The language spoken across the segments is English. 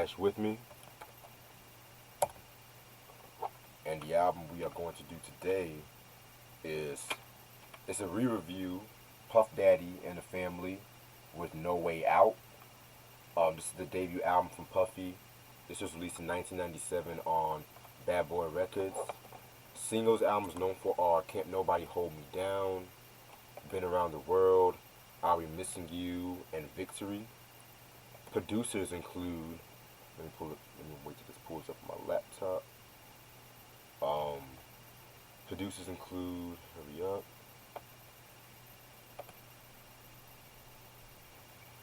Cash with me, and the album we are going to do today is it's a re-review, Puff Daddy and the Family with No Way Out. This is the debut album from Puffy. This was released in 1997 on Bad Boy Records. Singles albums known for are Can't Nobody Hold Me Down, Been Around the World, I'll Be Missing You, and Victory. Producers include, let me wait till this pulls up on my laptop. Um, Producers include, hurry up,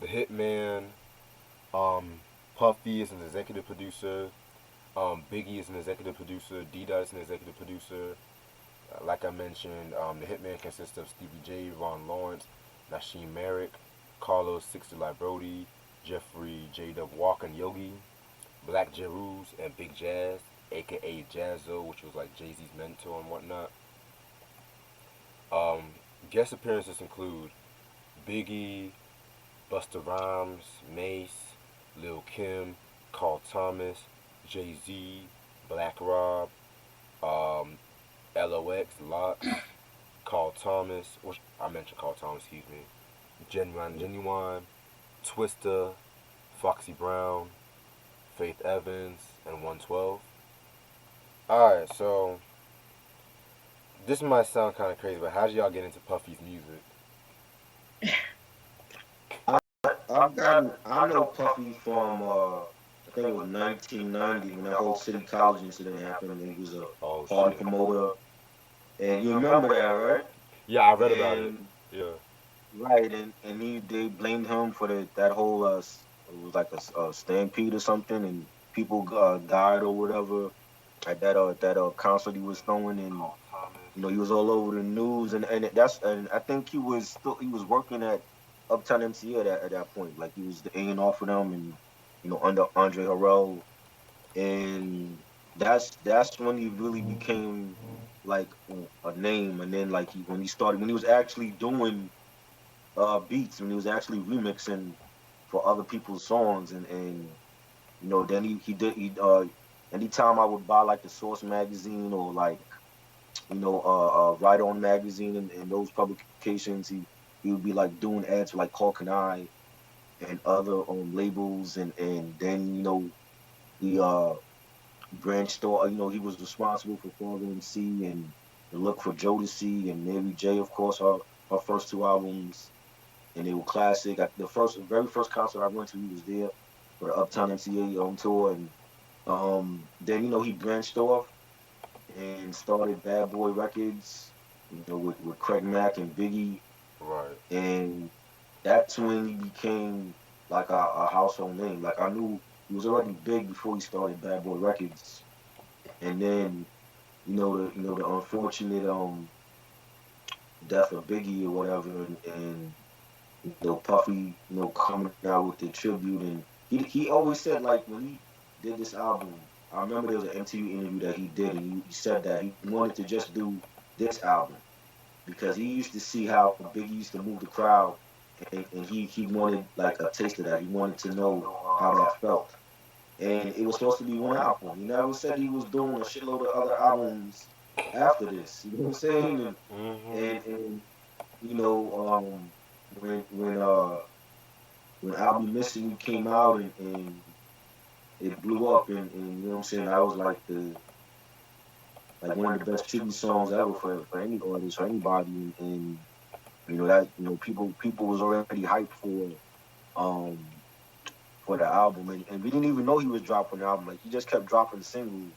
The Hitman, Puffy is an executive producer, Biggie is an executive producer, D-Dot is an executive producer. Like I mentioned, the Hitman consists of Stevie J, Ron Lawrence, Nasheem Merrick, Carlos Six Brody, Jeffrey J. W. Walker and Yogi, Black Jeruz, and Big Jazz, aka Jazzo, which was like Jay-Z's mentor and whatnot. Um, Guest appearances include Biggie, Busta Rhymes, Mace, Lil Kim, Carl Thomas, Jay-Z, Black Rob, um, LOX, Locks, Carl Thomas, which I mentioned Carl Thomas, excuse me, Genuine, Twista, Foxy Brown, Faith Evans, and 112. Alright, so this might sound kind of crazy, but how did y'all get into Puffy's music? I know Puffy from I think it was 1990 when that whole City College incident happened, and he was a Oh party shit. promoter. And you remember that, right? Yeah, I read about it. And Yeah. right, and they blamed him for that whole it was like a stampede or something, and people died or whatever at that concert he was throwing, and he was all over the news, and I think he was working at Uptown MC at that point, like he was the A&R for them, and under Andre Harrell, and that's when he really became like a name, and then like when he was actually doing beats, when he was actually remixing for other people's songs, and then he anytime I would buy like the Source magazine or like Right On magazine and those publications, he would be like doing ads for like Hawk and I and other labels, and then he branched off. He was responsible for Father MC and the Look for Jodeci and Mary J. Of course, her first two albums, and they were classic. The very first concert I went to, he was there for the Uptown MCA tour, and then he branched off and started Bad Boy Records, with Craig Mack and Biggie, Right. and that's when he became like a household name. Like I knew he was already big before he started Bad Boy Records, and then the unfortunate death of Biggie or whatever, and Puffy coming out with the tribute, and he always said like when he did this album. I remember there was an MTV interview that he did, and he said that he wanted to just do this album because he used to see how Biggie used to move the crowd, and he wanted like a taste of that. He wanted to know how that felt, and it was supposed to be one album. He never said he was doing a shitload of other albums after this. You know what I'm saying? And Mm-hmm. and and you know when I'll Be Missing You came out, and it blew up, and you know what I'm saying, that was like one of the best tribute songs ever for any artist or anybody, and that people was already hyped um for the album, and we didn't even know he was dropping the album. Like he just kept dropping singles.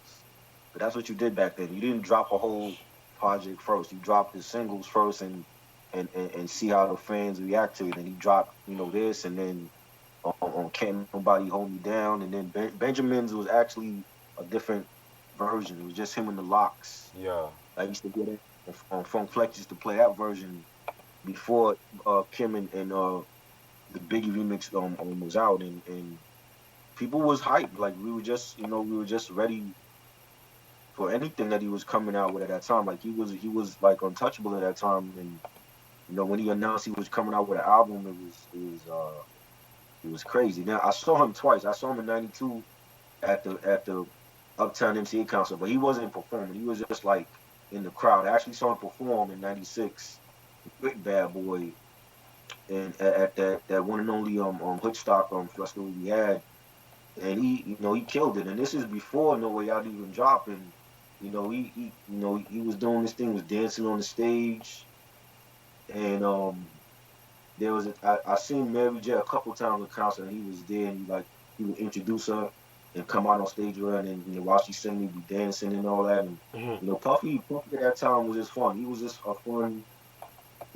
But that's what you did back then. You didn't drop a whole project first. You dropped the singles first, and see how the fans react to it. And he dropped this, and then on Can't Nobody Hold Me Down, and then Benjamin's was actually a different version. It was just him and the Locks. Yeah. I used to get it on Funk Flex, used to play that version before Kim and the Biggie remix was out, and people was hyped. Like we were just ready for anything that he was coming out with at that time. Like he was like untouchable at that time, and when he announced he was coming out with an album, it was crazy. Now I saw him twice. I saw him in '92 at the Uptown MCA concert, but he wasn't performing. He was just like in the crowd. I actually saw him perform in '96 with Bad Boy and at that one and only Hoodstock festival we had, and he killed it. And this is before No Way Out even dropped, and he was doing this thing, was dancing on the stage, and there was I seen Mary J a couple times at concert, and he was there, and he would introduce her and come out on stage with her, and then while she sang, he'd be dancing and all that, and Mhm. Puffy at that time was just fun. He was just a fun,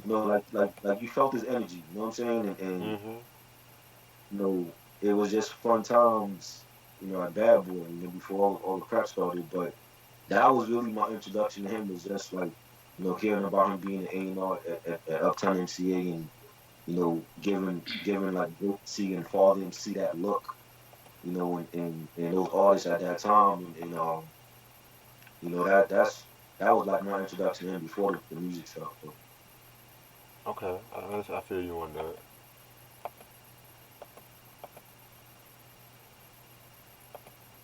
like you felt his energy, you know what I'm saying, and Mhm. it was just fun times, at Bad Boy, before all the crap started. But that was really my introduction to him, was just like, hearing about him being an A&R at Uptown MCA, and giving like see and Father MC that look, and those artists at that time, and that was like my introduction to him before the music stuff. So Okay, I feel you on that.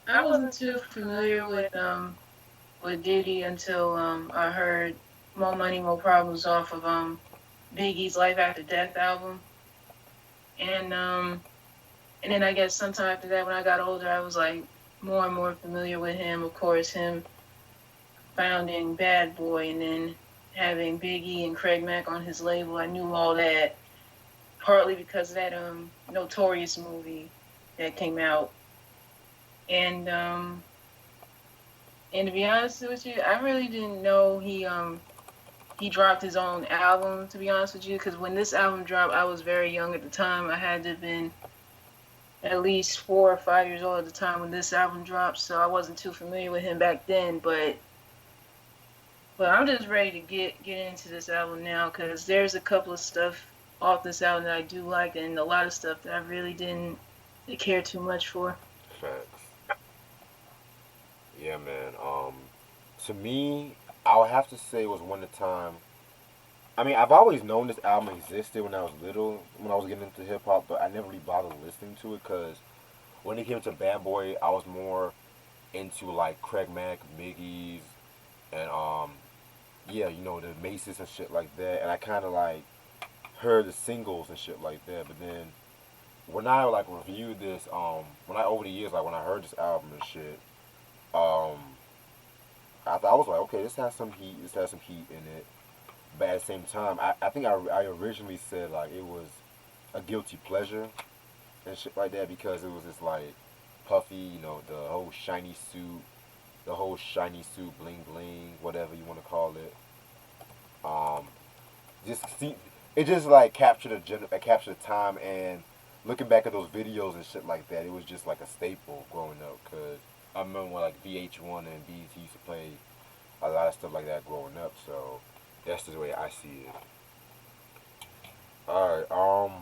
I wasn't too familiar with Diddy until I heard More Money, More Problems off of Biggie's Life After Death album. And and then I guess sometime after that, when I got older, I was like more and more familiar with him. Of course, him founding Bad Boy and then having Biggie and Craig Mack on his label. I knew all that partly because of that Notorious movie that came out. And and to be honest with you, I really didn't know he dropped his own album, to be honest with you, because when this album dropped, I was very young at the time. I had to have been at least 4 or 5 years old at the time when this album dropped, so I wasn't too familiar with him back then. But I'm just ready to get into this album now because there's a couple of stuff off this album that I do like, and a lot of stuff that I really didn't care too much for. Facts. Yeah, man. To me, I would have to say it was one of the time. I mean, I've always known this album existed when I was little, when I was getting into hip hop, but I never really bothered listening to it because when it came to Bad Boy, I was more into like Craig Mack, Biggie's, and yeah, the Maces and shit like that, and I kind of like heard the singles and shit like that. But then when I like reviewed this, when I over the years, like when I heard this album and shit, um, I was like, okay, this has some heat. This has some heat in it. But at the same time, I think I originally said like it was a guilty pleasure and shit like that because it was just like puffy, the whole shiny suit, bling bling, whatever you want to call it. Um, just see, it just like captured the time, and looking back at those videos and shit like that, it was just like a staple growing up. Cause I remember when like VH1 and BET used to play a lot of stuff like that growing up. So that's just the way I see it. All right.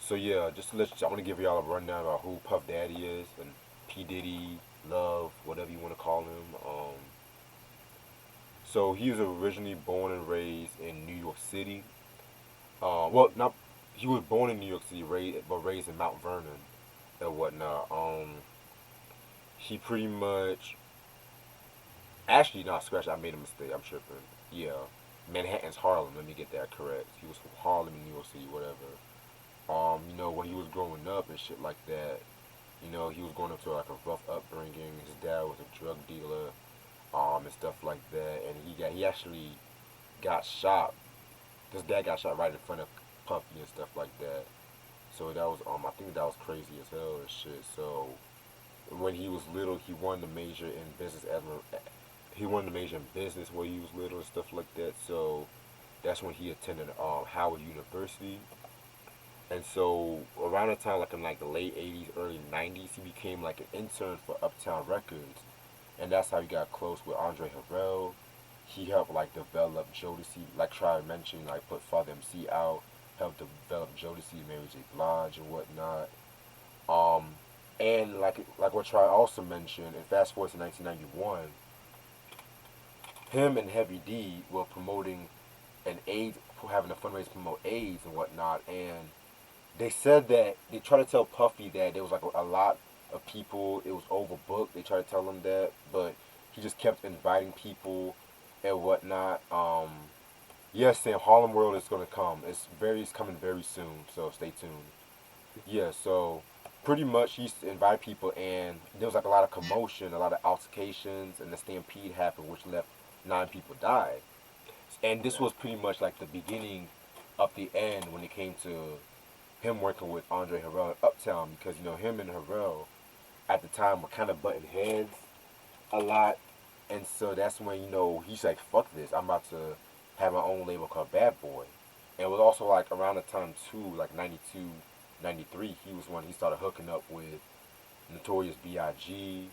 So yeah, just to let you, I want to give y'all a rundown about who Puff Daddy is and P Diddy, Love, whatever you want to call him. So he was originally born and raised in New York City. Well, not he was born in New York City, raised in Mount Vernon and whatnot. He pretty much actually not scratch. I made a mistake. I'm tripping. Yeah, Manhattan's Harlem. Let me get that correct. He was from Harlem in New York City, whatever. When he was growing up and shit like that, he was going up to like a rough upbringing. His dad was a drug dealer, and stuff like that. And he actually got shot. His dad got shot right in front of Puffy and stuff like that. So that was I think that was crazy as hell and shit. So when he was little, he wanted to major in business. He wanted to major in business when he was little and stuff like that. So that's when he attended Howard University. And so around the time, like in like the late '80s, early '90s, he became like an intern for Uptown Records, and that's how he got close with Andre Harrell. He helped like develop Jodeci, like Try mentioned, like put Father MC out, helped develop Jodeci, Mary J. Blige, and whatnot. Um, and like what Try also mentioned, and fast forward to 1991, him and Heavy D were promoting an AIDS, having a fundraiser to promote AIDS and whatnot, and they said that they tried to tell Puffy that there was like a lot of people. It was overbooked. They tried to tell him that, but he just kept inviting people and whatnot. Yes, Sam, Harlem World is gonna come. It's coming very soon. So stay tuned. Yeah, so pretty much he used to invite people, and there was like a lot of commotion, a lot of altercations, and the stampede happened, which left 9 people died. And this was pretty much like the beginning of the end when it came to him working with Andre Harrell at Uptown, because him and Harrell at the time were kind of butting heads a lot, and so that's when he's like, "Fuck this! I'm about to have my own label called Bad Boy." And it was also like around the time too, like 92, 93. He was when he started hooking up with Notorious B.I.G.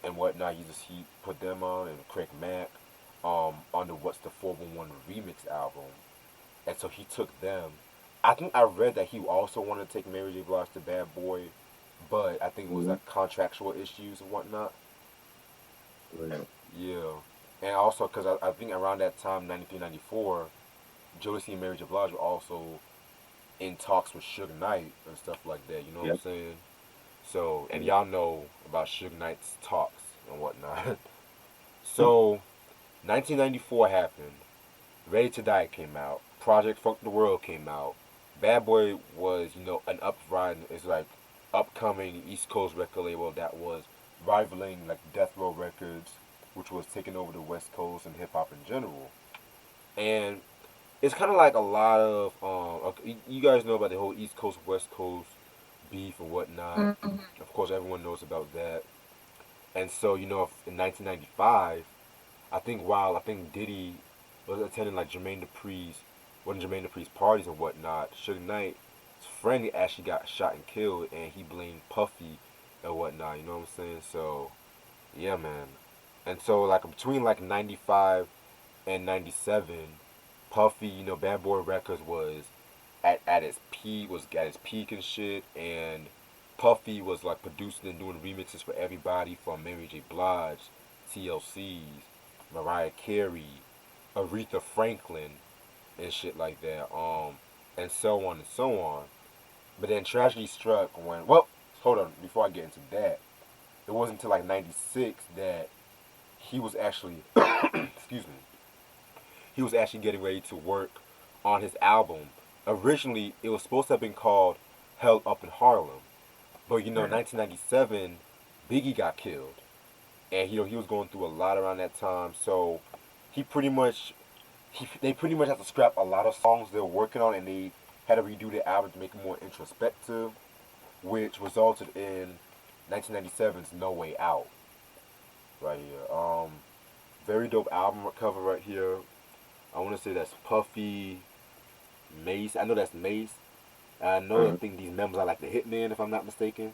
and whatnot. He put them on, and Craig Mack on the What's the 411 remix album, and so he took them. I think I read that he also wanted to take Mary J. Blige to Bad Boy, but I think it was Mm-hmm. like contractual issues and whatnot. Right. Yeah, and also because I think around that time, 93, 94, Jodeci and Mary J. Blige were also in talks with Suge Knight and stuff like that. You know what I'm Yep. saying? So, and Yep. y'all know about Suge Knight's talks and whatnot. So, 1994 happened. Ready to Die came out. Project Fuck the World came out. Bad Boy was, an uprising. It's like upcoming East Coast record label that was rivaling like Death Row Records, which was taking over the West Coast and hip hop in general. And it's kind of like a lot of you guys know about the whole East Coast West Coast beef and whatnot. Mm-hmm. Of course, everyone knows about that. And so in 1995, I think Diddy was attending like one of Jermaine Dupri's parties and whatnot, Suge Knight's friend actually got shot and killed, and he blamed Puffy and whatnot. You know what I'm saying? So yeah, man. And so like between like 95 and 97, Puffy, Bad Boy Records was at its peak and shit, and Puffy was like producing and doing remixes for everybody from Mary J. Blige, TLC's, Mariah Carey, Aretha Franklin, and shit like that. And so on and so on. But then tragedy struck when, well, hold on, before I get into that, it wasn't until like 96 that he was actually, excuse me, he was actually getting ready to work on his album. Originally, it was supposed to have been called Hell Up in Harlem. But Right. 1997, Biggie got killed. And he was going through a lot around that time. So he pretty much, they pretty much had to scrap a lot of songs they were working on, and they had to redo the album to make it more introspective, which resulted in 1997's No Way Out right here. Very dope album cover right here. I want to say that's Puffy, Mace. I know that's Mace. I Mhm. think these members are like the Hitman, if I'm not mistaken.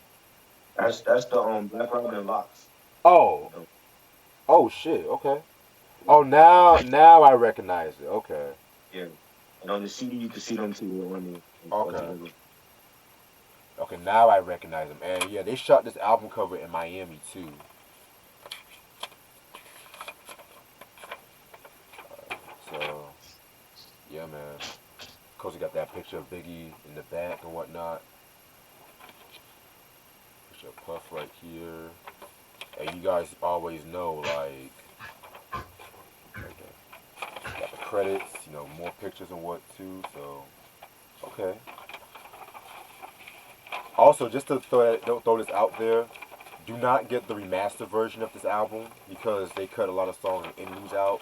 That's the Black Robin Locks. Oh, Um, oh shit. Okay. yeah. Oh, now I recognize it. Okay. Yeah. And on the CD you can see them too on the all Okay. together. Okay. Now I recognize them. And yeah, they shot this album cover in Miami too. So yeah, man. Of course, you got that picture of Biggie in the back and whatnot. Picture of Puff right here. And you guys always know like got the credits. More pictures and what too. So okay. Also, just to don't throw this out there, do not get the remastered version of this album because they cut a lot of songs and endings out.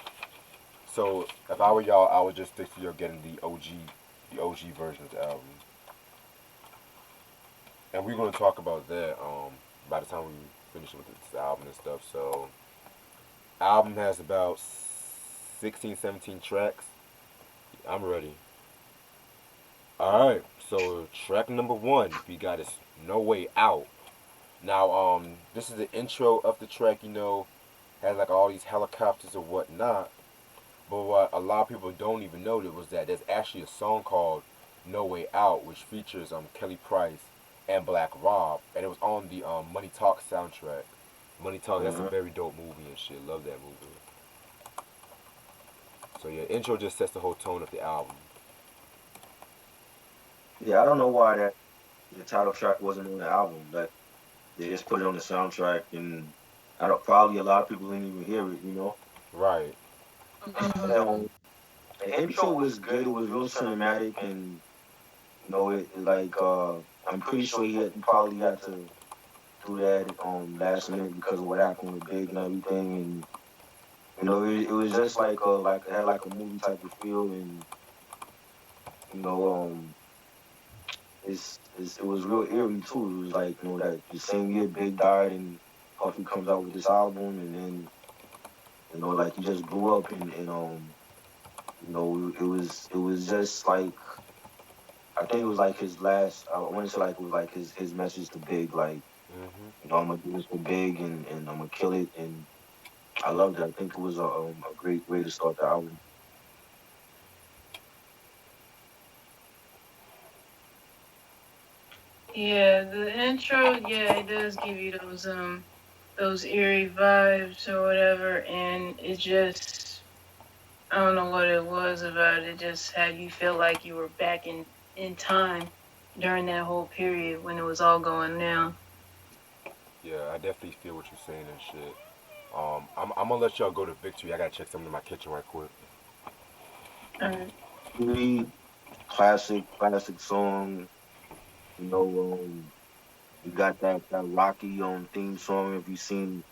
So if I were y'all, I would just stick to your getting the OG version of the album. And we're gonna talk about that by the time we finish with this album and stuff. So album has about 16, 17 tracks. I'm ready. All right. So track number one, we got is No Way Out. Now, this is the intro of the track. Has like all these helicopters and whatnot. But what a lot of people don't even know was that there's actually a song called No Way Out, which features Kelly Price and Black Rob, and it was on the Money Talk soundtrack. Money Talk, that's a Uh-huh. very dope movie and shit. Love that movie. So yeah, intro just sets the whole tone of the album. Yeah, I don't know why that the title track wasn't on the album. Like they just put it on the soundtrack, and I don't, probably a lot of people didn't even hear it, you know. Right. Mhm. And the intro was good. It was real cinematic, and like I'm pretty sure he probably had to do that last minute because of what happened with Big and everything, and it was just like it had like a movie type of feel, and you know it was real eerie too. It was like that the same year Big died and Puffy comes out with this album, and then like he just blew up, and it was just like I think it was like his last. I want to say like it was like his message to Big, like Hmm. I'm gonna do this for Big, and I'm gonna kill it, and I loved it. I think it was a great way to start the album. Yeah, the intro, yeah, it does give you those eerie vibes or whatever, and it just I don't know what it was about it. It just had you feel like you were back in time during that whole period when it was all going down. Yeah, I definitely feel what you're saying and shit. I'm gonna let y'all go to Victory. I gotta check something in my kitchen right quick. Alright. Really classic song. You know, you got that Rocky theme song. If you've seen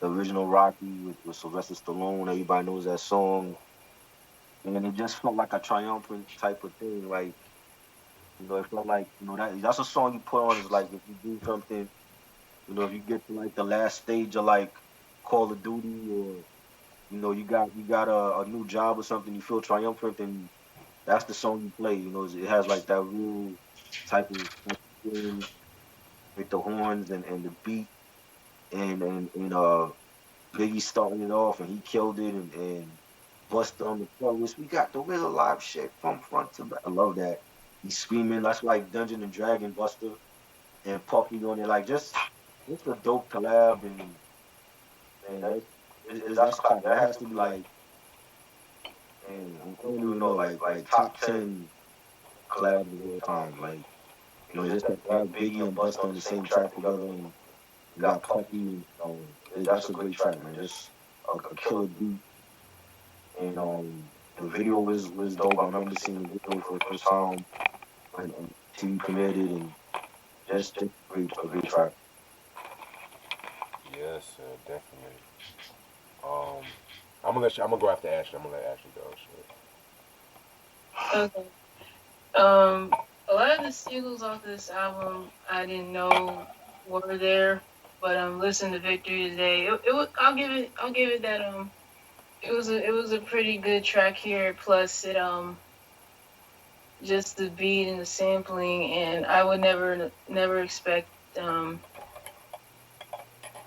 the original Rocky with Sylvester Stallone, everybody knows that song, and it just felt like a triumphant type of thing. Like it felt like that's a song you put on is like if you do something, if you get to like the last stage of like Call of Duty, or you got a new job or something, you feel triumphant, and that's the song you play. It has like that real type of feeling with the horns and the beat, and Biggie starting it off, and he killed it, and Busta on the chorus. We got the real live shit from front to back. I love that. He's screaming. That's like Dungeon and Dragon Buster and Puffy on it. Like just a dope collab, and that's classic. That has to be like, man, I don't even know, like top 10 collabs of all time. Like just to have Biggie and Busta on the same track together, and you got Puffy. That's a great track, man. Just a killer beat, and the video was dope. I remember seeing the video for the first time when TV premiered it, and just a great track. Yes, definitely. Um, I'm gonna let you. I'm gonna go after Ashley. I'm gonna let Ashley go. Shit. Okay. A lot of the singles off this album I didn't know were there, but listening to Victory today, it was I'll give it that it was a pretty good track here. Plus it just the beat and the sampling, and I would never expect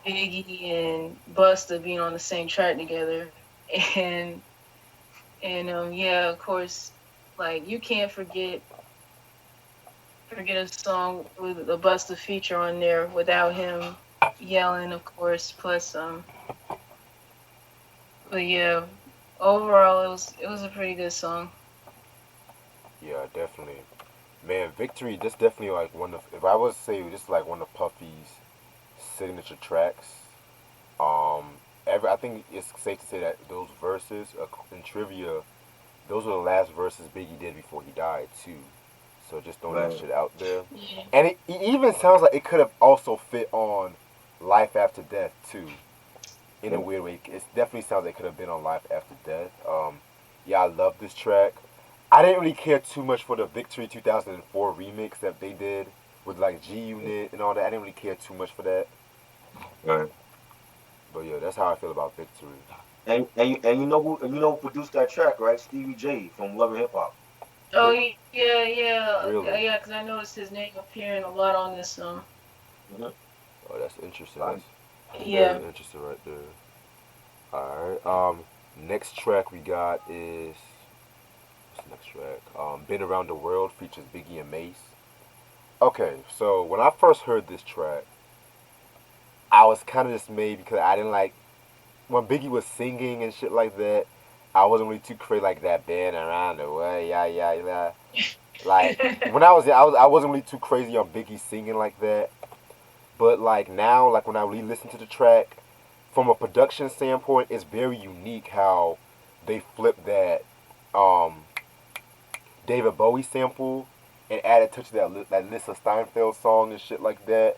Biggie and Busta being on the same track together, and yeah, of course, like you can't forget a song with a Busta feature on there without him yelling, of course. Plus, but yeah, overall it was a pretty good song. Yeah, definitely. Man, Victory. This definitely like one of. If I was to say this is like one of Puffy's signature tracks. I think it's safe to say that those verses in trivia, those were the last verses Biggie did before he died too. So just throwing that Right. shit out there, Yeah. and it even sounds like it could have also fit on Life After Death too. In a Yep. weird way, it definitely sounds like it could have been on Life After Death. Yeah, I love this track. I didn't really care too much for the Victory 2004 remix that they did with like G Unit and all that. I didn't really care too much for that. Right. But yeah, that's how I feel about Victory. And you know who produced that track, right? Stevie J from Love and Hip Hop. Oh Really? yeah, because I noticed his name appearing a lot on this. Mhm. Oh, that's interesting. Right. That's very Yeah. interesting right there. All right. Next track we got is what's the next track? Been Around the World features Biggie and Mace. Okay, so when I first heard this track, I was kind of dismayed because I didn't like when Biggie was singing and shit like that. I wasn't really too crazy like that. Been around the world, yeah, yeah, yeah. Like when I wasn't really too crazy on Biggie singing like that. But like now, like when I re-listen to the track, from a production standpoint, it's very unique how they flip that um, David Bowie sample and added touch of that Lisa Steinfeld song and shit like that.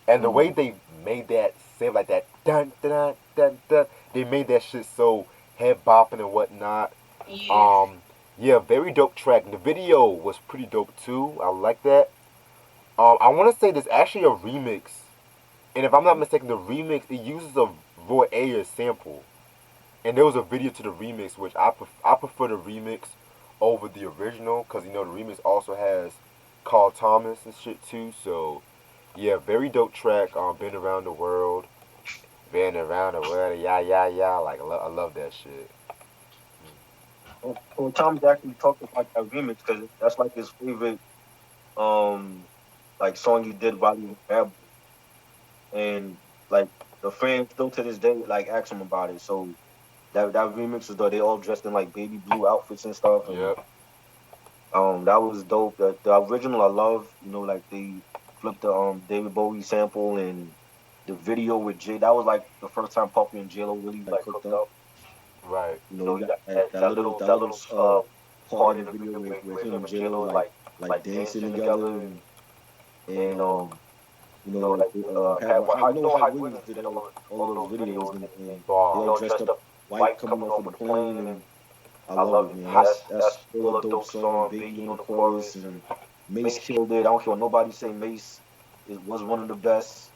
And the way Mm. they made that sound like that dun dun dun dun, they made that shit so head bopping and whatnot. Yeah. Um, yeah, very dope track. And the video was pretty dope too. I like that. I want to say there's actually a remix, and if I'm not mistaken, the remix it uses a Roy Ayers sample, and there was a video to the remix, which I prefer the remix over the original because you know the remix also has Carl Thomas and shit too. So yeah, very dope track. Been around the world, been around the world, yeah yeah yeah. Like I love that shit. Well, Tom's actually talked about that remix because that's like his favorite um like song he did while he was Bad Boy. And like the fans still to this day like ask him about it. So that remix was though they all dressed in like baby blue outfits and stuff, and Yep. that was dope. The original I love, you know, like they flipped the David Bowie sample and the video with Jay. That was like the first time Puffy and J Lo really like hooked up. Right. You know, you got that little part in the video where him and J Lo like dancing together, and you know, like Pat, well, how you know Hype Williams did all those videos, and they all Bar. dressed up white coming off of the plane, and I I love love it, it, man. man. That's still a dope song. Biggie on the chorus, and Mace killed it. I don't care what nobody say. Mace was one of the best,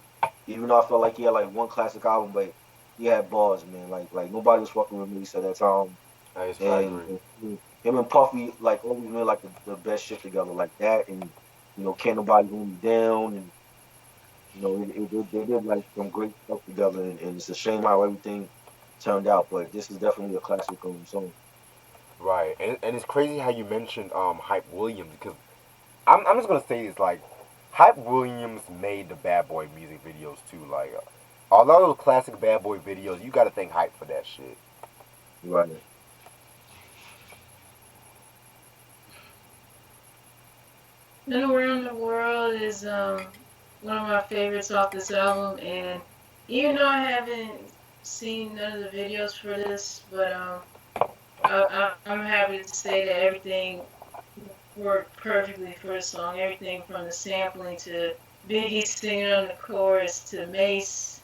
even though I felt like he had like one classic album, but he had bars, man. Like nobody was fucking with Mace at that time, I and, agree. and him and Puffy like always made like the best shit together, like that, and you know, can't nobody hold me down, and you know, they did like some great stuff together, and it's a shame how everything turned out. But this is definitely a classic song. Right, and it's crazy how you mentioned Hype Williams because I'm just gonna say this like Hype Williams made the Bad Boy music videos too. Like a lot of those classic Bad Boy videos, you gotta thank Hype for that shit. Right. And Around the World is one of my favorites off this album, and even though I haven't seen none of the videos for this, but I'm happy to say that everything worked perfectly for the song. Everything from the sampling to Biggie singing on the chorus to Mace's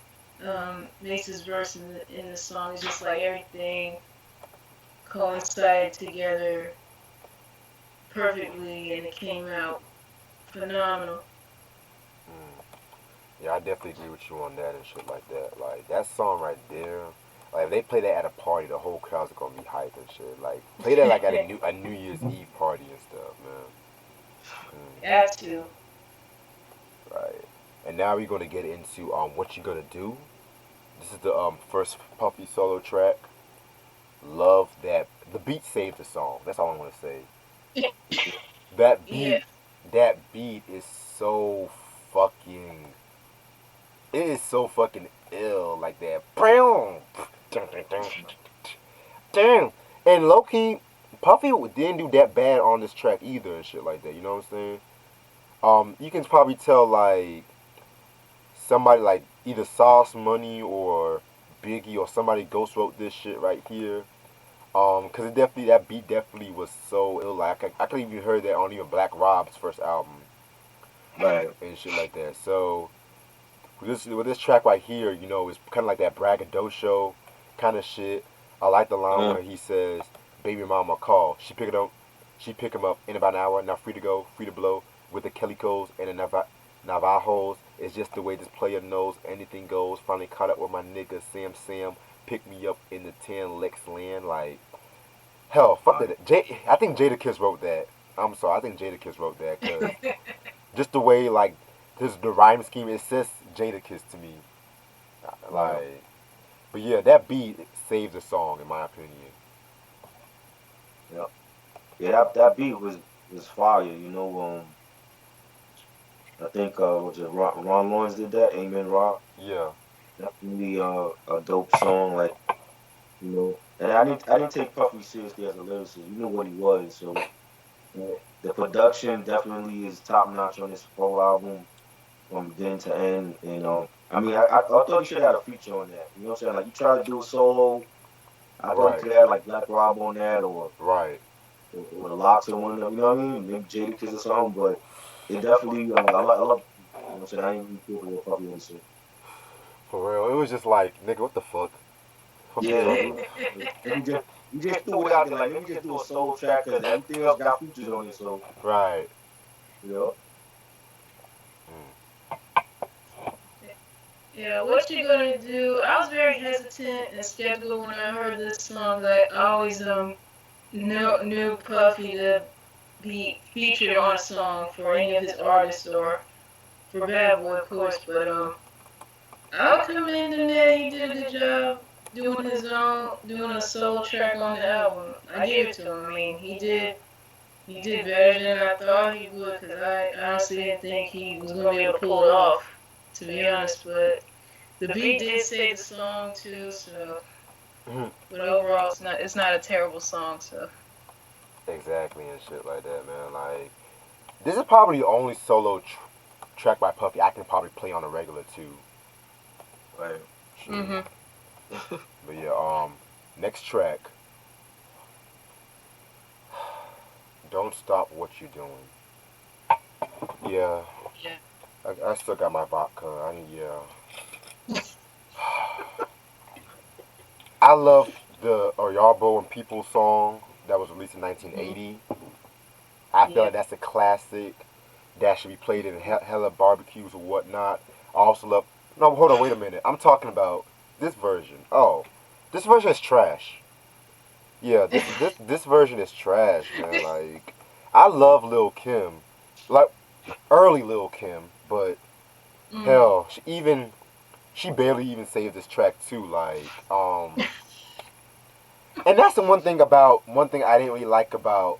verse in the song is just like everything coincided together perfectly, and it came out phenomenal. Mm. Yeah, I definitely agree with you on that and shit like that. Like that song right there. Like if they play that at a party, the whole crowd's gonna be hype and shit. Like play that like at a New Year's Eve party and stuff, man. Mm. Got to. Right. And now we're gonna get into what you gonna do. This is the first Puffy solo track. Love that the beat saved the song. That's all I want to say. That Yeah. beat is so fucking. It is so fucking ill like that. Damn. And low key, Puffy didn't do that bad on this track either and shit like that. You know what I'm saying? You can probably tell like somebody like either Sauce Money or Biggie or somebody ghost wrote this shit right here. Cause it definitely that beat definitely was so ill. Like I could even heard that on even Black Rob's first album Right. and shit like that. So with this track right here, you know, it's kind of like that braggadocio kind of shit. I like the line Mm. where he says, "Baby mama call." She pick him up in about an hour. Now free to go, free to blow with the Kellicos and the Navajos. It's just the way this player knows anything goes. Finally caught up with my nigga Sam. Pick me up in the 10 Lex land. Like hell, fuck Right. that. I think Jada Kiss wrote that. I'm sorry, I think Jada Kiss wrote that because just the way like this the rhyme scheme it says Jada Kiss to me. Right. Like, but yeah, that beat saves the song in my opinion. Yeah. Yeah. That beat was fire. You know. I think was it Ron Lawrence did that. Amen Rock. Yeah. Definitely a dope song. Like you know. And I didn't take Puffy seriously as a lyricist. You knew what he was. So the production definitely is top notch on this whole album. from beginning to end. And I mean, I thought he should have had a feature on that. You know what I'm saying? Like you try to do a solo. I thought he Right. could have had like Black Rob on that, Right. or the Locks or one of them. You know what I mean? Maybe Jadakiss or something. But it definitely, I love. You know what I'm saying? I ain't even care for what Puffy had to say. For real. It was just like, nigga, what the fuck? Fuck you Yeah, talking it, about? he just threw it out there like let me just do a solo track because everything else got features on it. So Right. you know, Mm. Yeah, what you gonna do? I was very hesitant and skeptical when I heard this song. Like, I always knew Puffy to be featured on a song for any of his artists or for Bad Boy, of course. But I'll commend him that he did a good job doing a solo track on the album. I give it to him. I mean, he did better than I thought he would, because I honestly didn't think he was gonna be able to pull it off, to be honest. But the beat did say the song too, so. But overall, it's not a terrible song. So. Exactly and shit like that, man. Like, this is probably the only solo track by Puffy I can probably play on a regular too. right? Shit. Mhm. But yeah, next track, Don't Stop What You're Doing. Yeah, Yeah. I still got my vodka. Yeah. I love the Oyabo and People song that was released in Mhm. 1980. I feel Yeah. like that's a classic that should be played in hella barbecues or whatnot. I also love. No, hold on, wait a minute. I'm talking about this version. Oh, this version is trash. Yeah, this version is trash, man. Like, I love Lil Kim, like early Lil Kim, but Mm. hell, she barely even saved this track too. Like, and that's the one thing I didn't really like about.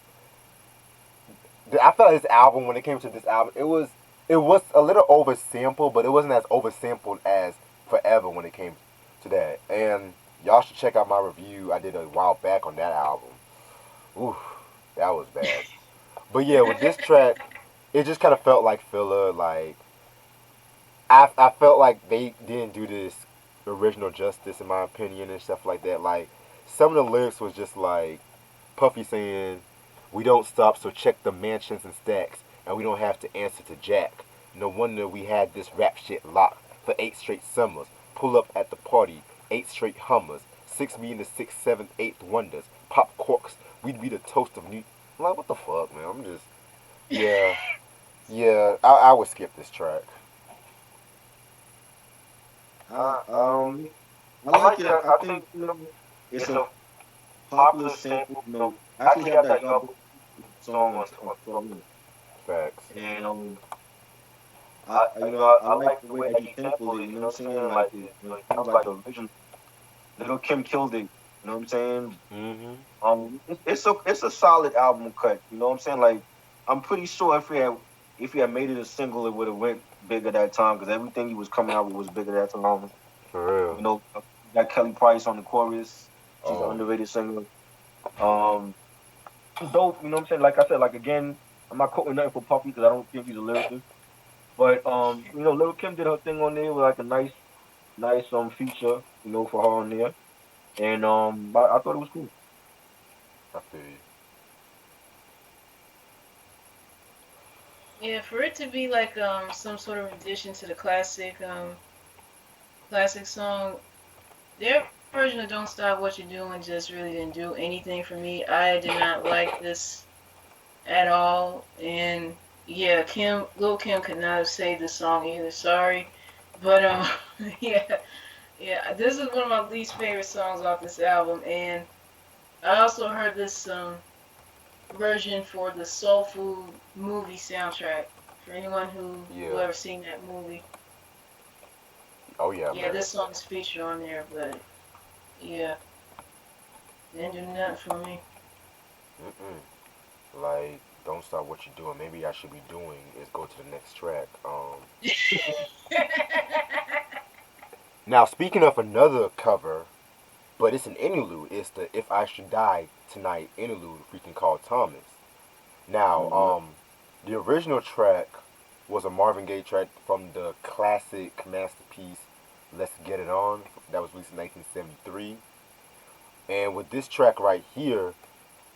I felt like this album, when it came to this album, it was a little oversampled, but it wasn't as oversampled as Forever when it came to that. And y'all should check out my review I did a while back on that album. Ooh, that was bad. But yeah, with this track, it just kind of felt like filler. Like, I felt like they didn't do this original justice in my opinion and stuff like that. Like, some of the lyrics was just like Puffy saying, "We don't stop, so check the mansions and stacks, and we don't have to answer to Jack. No wonder we had this rap shit locked for 8 straight summers. Pull up at the party, 8 straight Hummers, 6 me in the 6th, 7th, 8th wonders, pop corks. We'd be the toast of New." I'm like, what the fuck, man? I'm just, yeah, yeah. I would skip this track. I I like it. I think it's a popular sample. I actually have that y'all song on 12 minutes, Facts. and I like the way that he sampled it. You know what I'm saying? Like it sounds like the original. Little Kim killed it. You know what I'm saying? Mm-hmm. It's a solid album cut. You know what I'm saying? Like I'm pretty sure if he had made it a single, it would have went big at that time because everything he was coming out with was big at that time. For real. You know, got Kelly Price on the chorus. She's an Oh, underrated singer. Um, it's dope. You know what I'm saying? Like I said, like again, I'm not quoting nothing for Puffy because I don't think he's a lyricist. But Lil Kim did her thing on there with like a nice feature. For her on there, and I thought it was cool. I feel you. Yeah, for it to be like some sort of addition to the classic song, their version of "Don't Stop What You're Doing" just really didn't do anything for me. I did not like this at all, and yeah, Lil Kim could not have saved the song either. Sorry, but yeah, yeah, this is one of my least favorite songs off this album, and I also heard this version for the Soul Food movie soundtrack. For anyone who Yeah. ever seen that movie, Oh yeah, yeah, man. this song is featured on there. But yeah, didn't do nothing for me. Mm-mm. Like, don't stop what you're doing. Maybe I should be doing is go to the next track. Now speaking of another cover, but it's an interlude. It's the "If I Should Die Tonight" interlude. If we can call Thomas. Now, Mhm. the original track. was a Marvin Gaye track from the classic masterpiece Let's Get It On that was released in 1973. And with this track right here,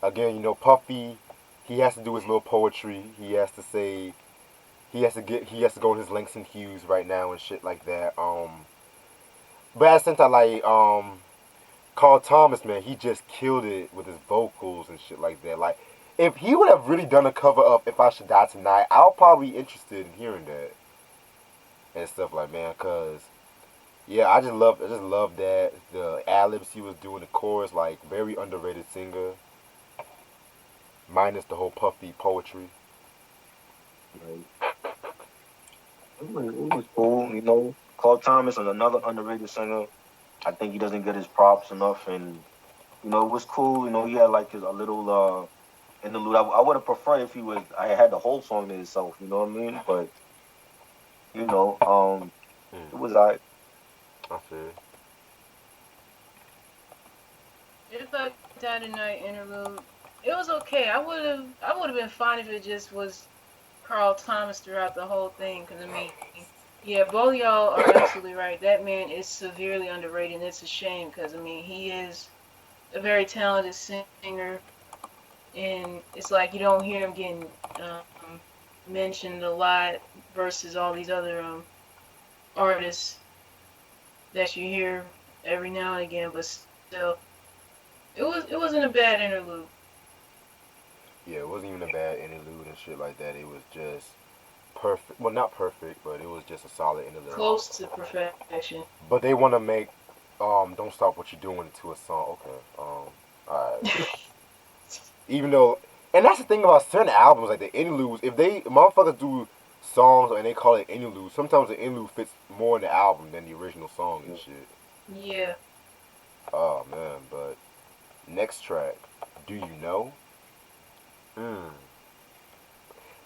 again, Puffy, he has to do his little poetry. He has to say, he has to go in his Langston Hughes right now and shit like that. But at the same time, like, Carl Thomas, man, he just killed it with his vocals and shit like that. Like, if he would have really done a cover of "If I Should Die Tonight," I'll probably be interested in hearing that and stuff like, man, cause yeah, I just love that the ad libs he was doing, the chorus, like very underrated singer, minus the whole puffy poetry. Like, it was cool, you know. Carl Thomas is another underrated singer. I think he doesn't get his props enough, and you know, it was cool. You know, he had like a little interlude. I would have preferred if he was. I had the whole song to himself. You know what I mean? But you know, Mm, it was I. I feel. If I died tonight interlude, it was okay. I would have been fine if it just was Carl Thomas throughout the whole thing. Cause I mean, yeah, both y'all are absolutely right. That man is severely underrated, and it's a shame. Cause I mean, he is a very talented singer, and it's like you don't hear him getting mentioned a lot versus all these other artists that you hear every now and again. But still, it wasn't a bad interlude. Yeah, it wasn't even a bad interlude and shit like that. It was just perfect. Well, not perfect, but it was just a solid interlude. Close to perfection. But they want to make "Don't Stop What You're Doing" into a song. Okay. Alright. Even though, and that's the thing about certain albums, like the interludes. If they motherfuckers do songs and they call it interlude, sometimes the interlude fits more in the album than the original song and shit. Yeah. Oh man, but next track, "Do You Know?" Mm.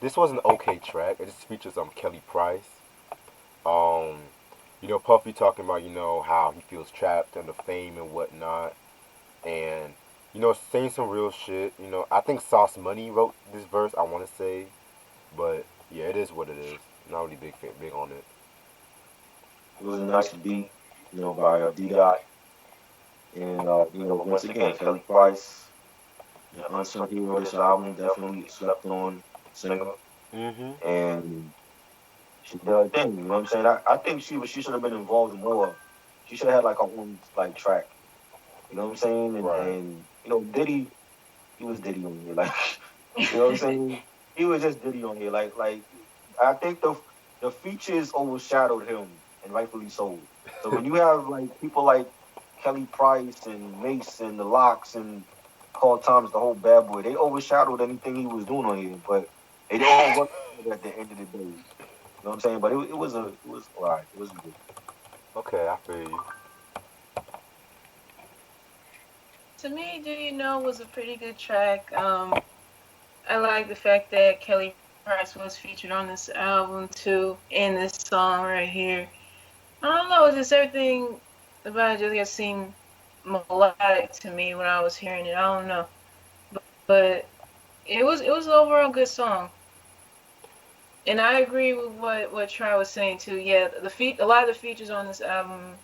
This was an okay track. It just features Kelly Price. Um, Puffy talking about how he feels trapped under fame and whatnot, and saying some real shit. I think Sauce Money wrote this verse. I want to say, but yeah, it is what it is. Not really big on it. It was a nice beat, you know, by D Dot, and you know, once again, Kelly Price, the unsung hero of this album, definitely slept on singer, Mm-hmm. and she did her thing. You know what I'm saying? I think she should have been involved more. She should have had like her own like track. You know what I'm saying? Right. And you know, Diddy, he was Diddy on here. Like, you know what I'm saying? He was just Diddy on here. Like I think the features overshadowed him, and rightfully so. So when you have like people like Kelly Price and Mace and the Locks and Carl Thomas, the whole bad boy, they overshadowed anything he was doing on here. But it all worked at the end of the day. You know what I'm saying? But it was all right. It was good. Okay, I feel you. To me, Do You Know was a pretty good track. I like the fact that Kelly Price was featured on this album too, in this song right here. I don't know, just everything about it just seemed melodic to me when I was hearing it. I don't know, but it was an overall good song. And I agree with what Try was saying too. Yeah, a lot of the features on this album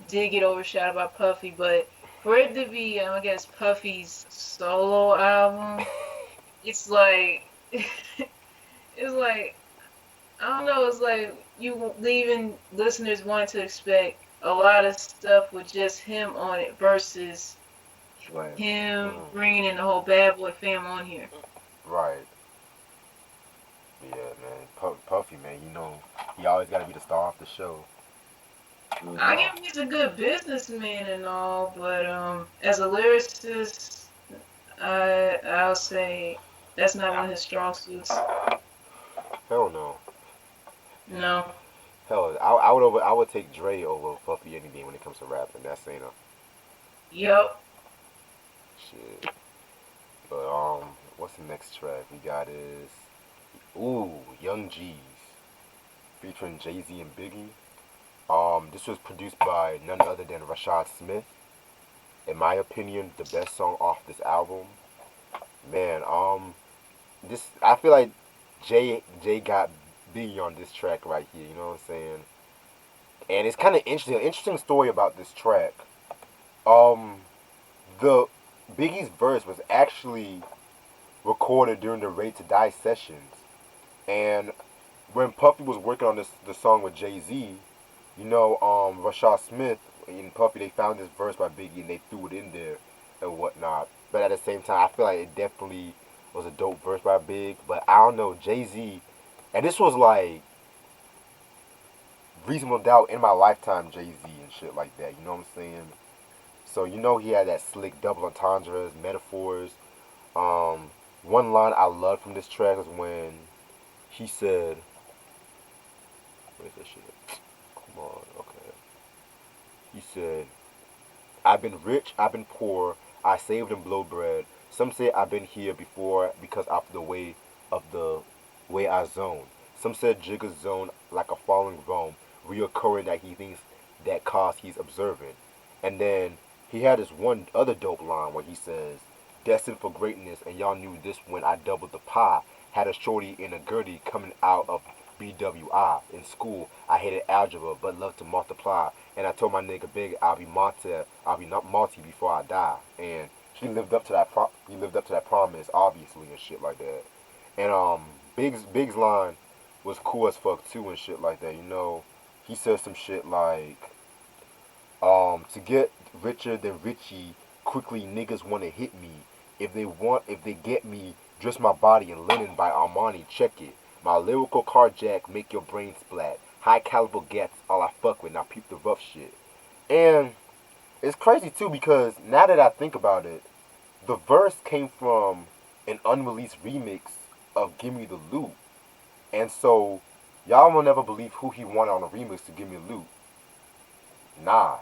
did get overshadowed by Puffy, but for it to be, I guess, Puffy's solo album, it's like it's like I don't know. It's like you leaving listeners wanting to expect a lot of stuff with just him on it versus Right. him Mm, bringing in the whole Bad Boy fam on here. right. Yeah, man. Puffy, man. He always got to be the star of the show. I Mhm. give him he's a good businessman and all, but as a lyricist, I'll say that's not one of his strong suits. Hell no. No. Hell, I would take Dre over Puffy any day when it comes to rapping. That's saying a Yep. shit. But what's the next track we got is Young G's featuring Jay Z and Biggie. This was produced by none other than Rashad Smith. In my opinion, the best song off this album. Man, this I feel like Jay got Biggie on this track right here. You know what I'm saying? And it's kind of interesting. An interesting story about this track. Um, the Biggie's verse was actually recorded during the Raid to Die sessions, and when Puffy was working on the song with Jay Z, Rashad Smith and Puffy, they found this verse by Biggie and they threw it in there and whatnot. But at the same time, I feel like it definitely was a dope verse by Big. But I don't know, Jay Z, and this was like reasonable doubt in my lifetime, Jay Z and shit like that. You know what I'm saying? So he had that slick double entendres, metaphors. Um, One line I love from this track is when he said, "Where's that shit? Come on, okay." He said, "I've been rich, I've been poor, I saved and blow bread. Some say I've been here before because of the way I zone. Some said Jigga's zone like a falling Rome, reoccurring that he thinks that cause he's observant." And then he had this one other dope line where he says, "Destined for greatness, and y'all knew this when I doubled the pie. Had a shorty in a girdie coming out of BWI. In school, I hated algebra but loved to multiply. And I told my nigga Big, I'll be not multi before I die." And he lived up to that. He lived up to that promise, obviously, and shit like that. And Big's line was cool as fuck too, and shit like that. He said some shit like, to get richer than Richie, quickly niggas wanna hit me. If they get me, dress my body in linen by Armani, check it. My lyrical carjack make your brain splat. High caliber gets all I fuck with, now peep the rough shit. And it's crazy too because now that I think about it, the verse came from an unreleased remix of Gimme the Loot. And so, y'all will never believe who he wanted on a remix to Gimme the Loot. Nas.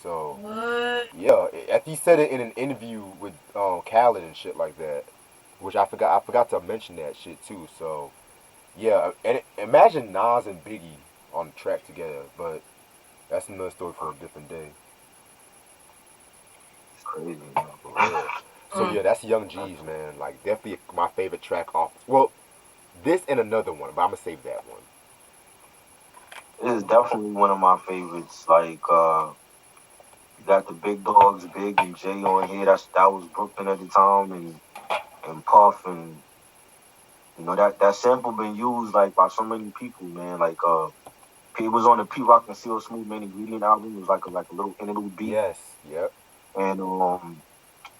So, What? yeah, he said it in an interview with Khaled and shit like that, which I forgot to mention that shit too. So, yeah, and imagine Nas and Biggie on the track together, but that's another story for a different day. It's crazy, man. For real. So Mm. yeah, that's Young G's, man. Like definitely my favorite track off. Well, this and another one, but I'm gonna save that one. It is definitely one of my favorites. Like, you got the big dogs, Big and Jay on here. That was Brooklyn at the time, and Puff, and that sample been used like by so many people, man. Like, it was on the P Rock and Seal Smooth Main Ingredient album. It was like a little interlude beat, Yes. Yep. and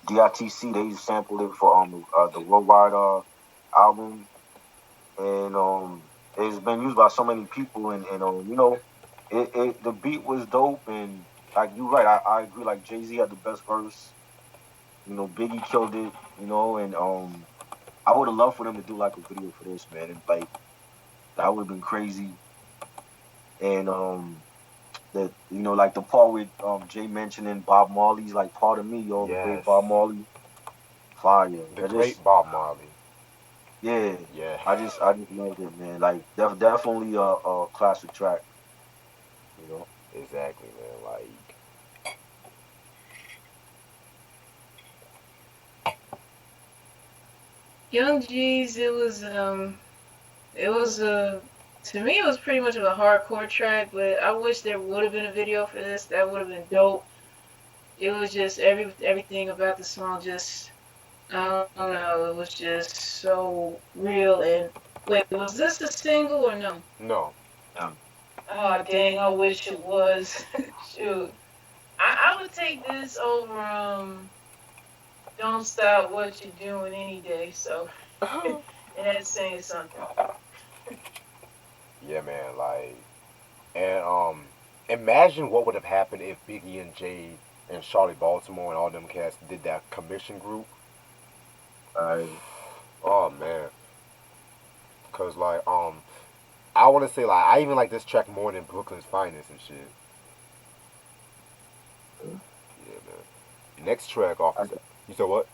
DITC they sampled it for the Worldwide album, and it's been used by so many people, and the beat was dope, and like you're right, I agree. Like Jay Z had the best verse, Biggie killed it, and I would have loved for them to do like a video for this, man, and like that would have been crazy, and that like the part with Jay mentioning Bob Marley's like part of me, yo, the great Yes. Bob Marley, fire. The That just great Bob Marley. yeah, Yeah. I just loved it, man. Like definitely a classic track, you know. Exactly, man. Like, Young G's, it was a, to me, it was pretty much of a hardcore track, but I wish there would have been a video for this. That would have been dope. It was just everything about the song just, I don't know, it was just so real. And wait, was this a single or no? no. Yeah. Oh dang, I wish it was. Shoot. I would take this over Don't Stop What You're Doing any day, so and that's saying something. Yeah, man. Like, and imagine what would have happened if Biggie and Jay and Charlie Baltimore and all them cats did that commission group. I Oh man, cause like I want to say like I even like this track more than Brooklyn's Finest and shit. Yeah, man. Next track off I is you said what?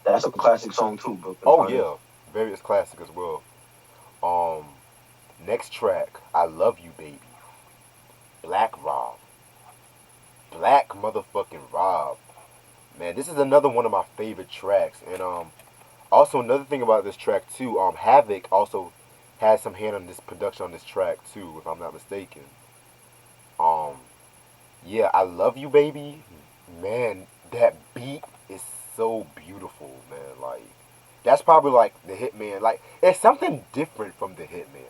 That's a classic song too, Brooklyn Oh Finest. yeah, various classic as well. Um, Next track, I Love You Baby, Black Rob, Black motherfucking Rob. Man, this is another one of my favorite tracks, and Also, another thing about this track too, Havoc also has some hand on this production on this track too, if I'm not mistaken. Um, yeah, I love you, baby. Man, that beat is so beautiful, man. Like, that's probably like the Hitman. Like, it's something different from the Hitman.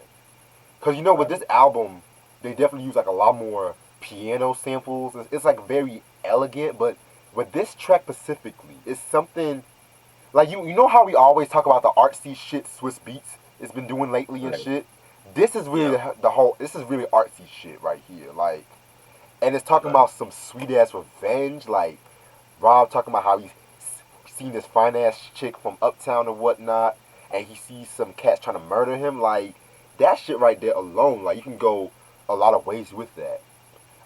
Cause with Right. this album, they definitely use like a lot more piano samples. It's like very elegant, but with this track specifically, it's something like you know how we always talk about the artsy shit Swiss Beats has been doing lately and Right. shit. This is really Yeah. the whole. This is really artsy shit right here. Like, and it's talking Right. about some sweet ass revenge. Like Rob talking about how he's seen this fine ass chick from Uptown and whatnot, and he sees some cats trying to murder him. Like that shit right there alone. Like you can go a lot of ways with that.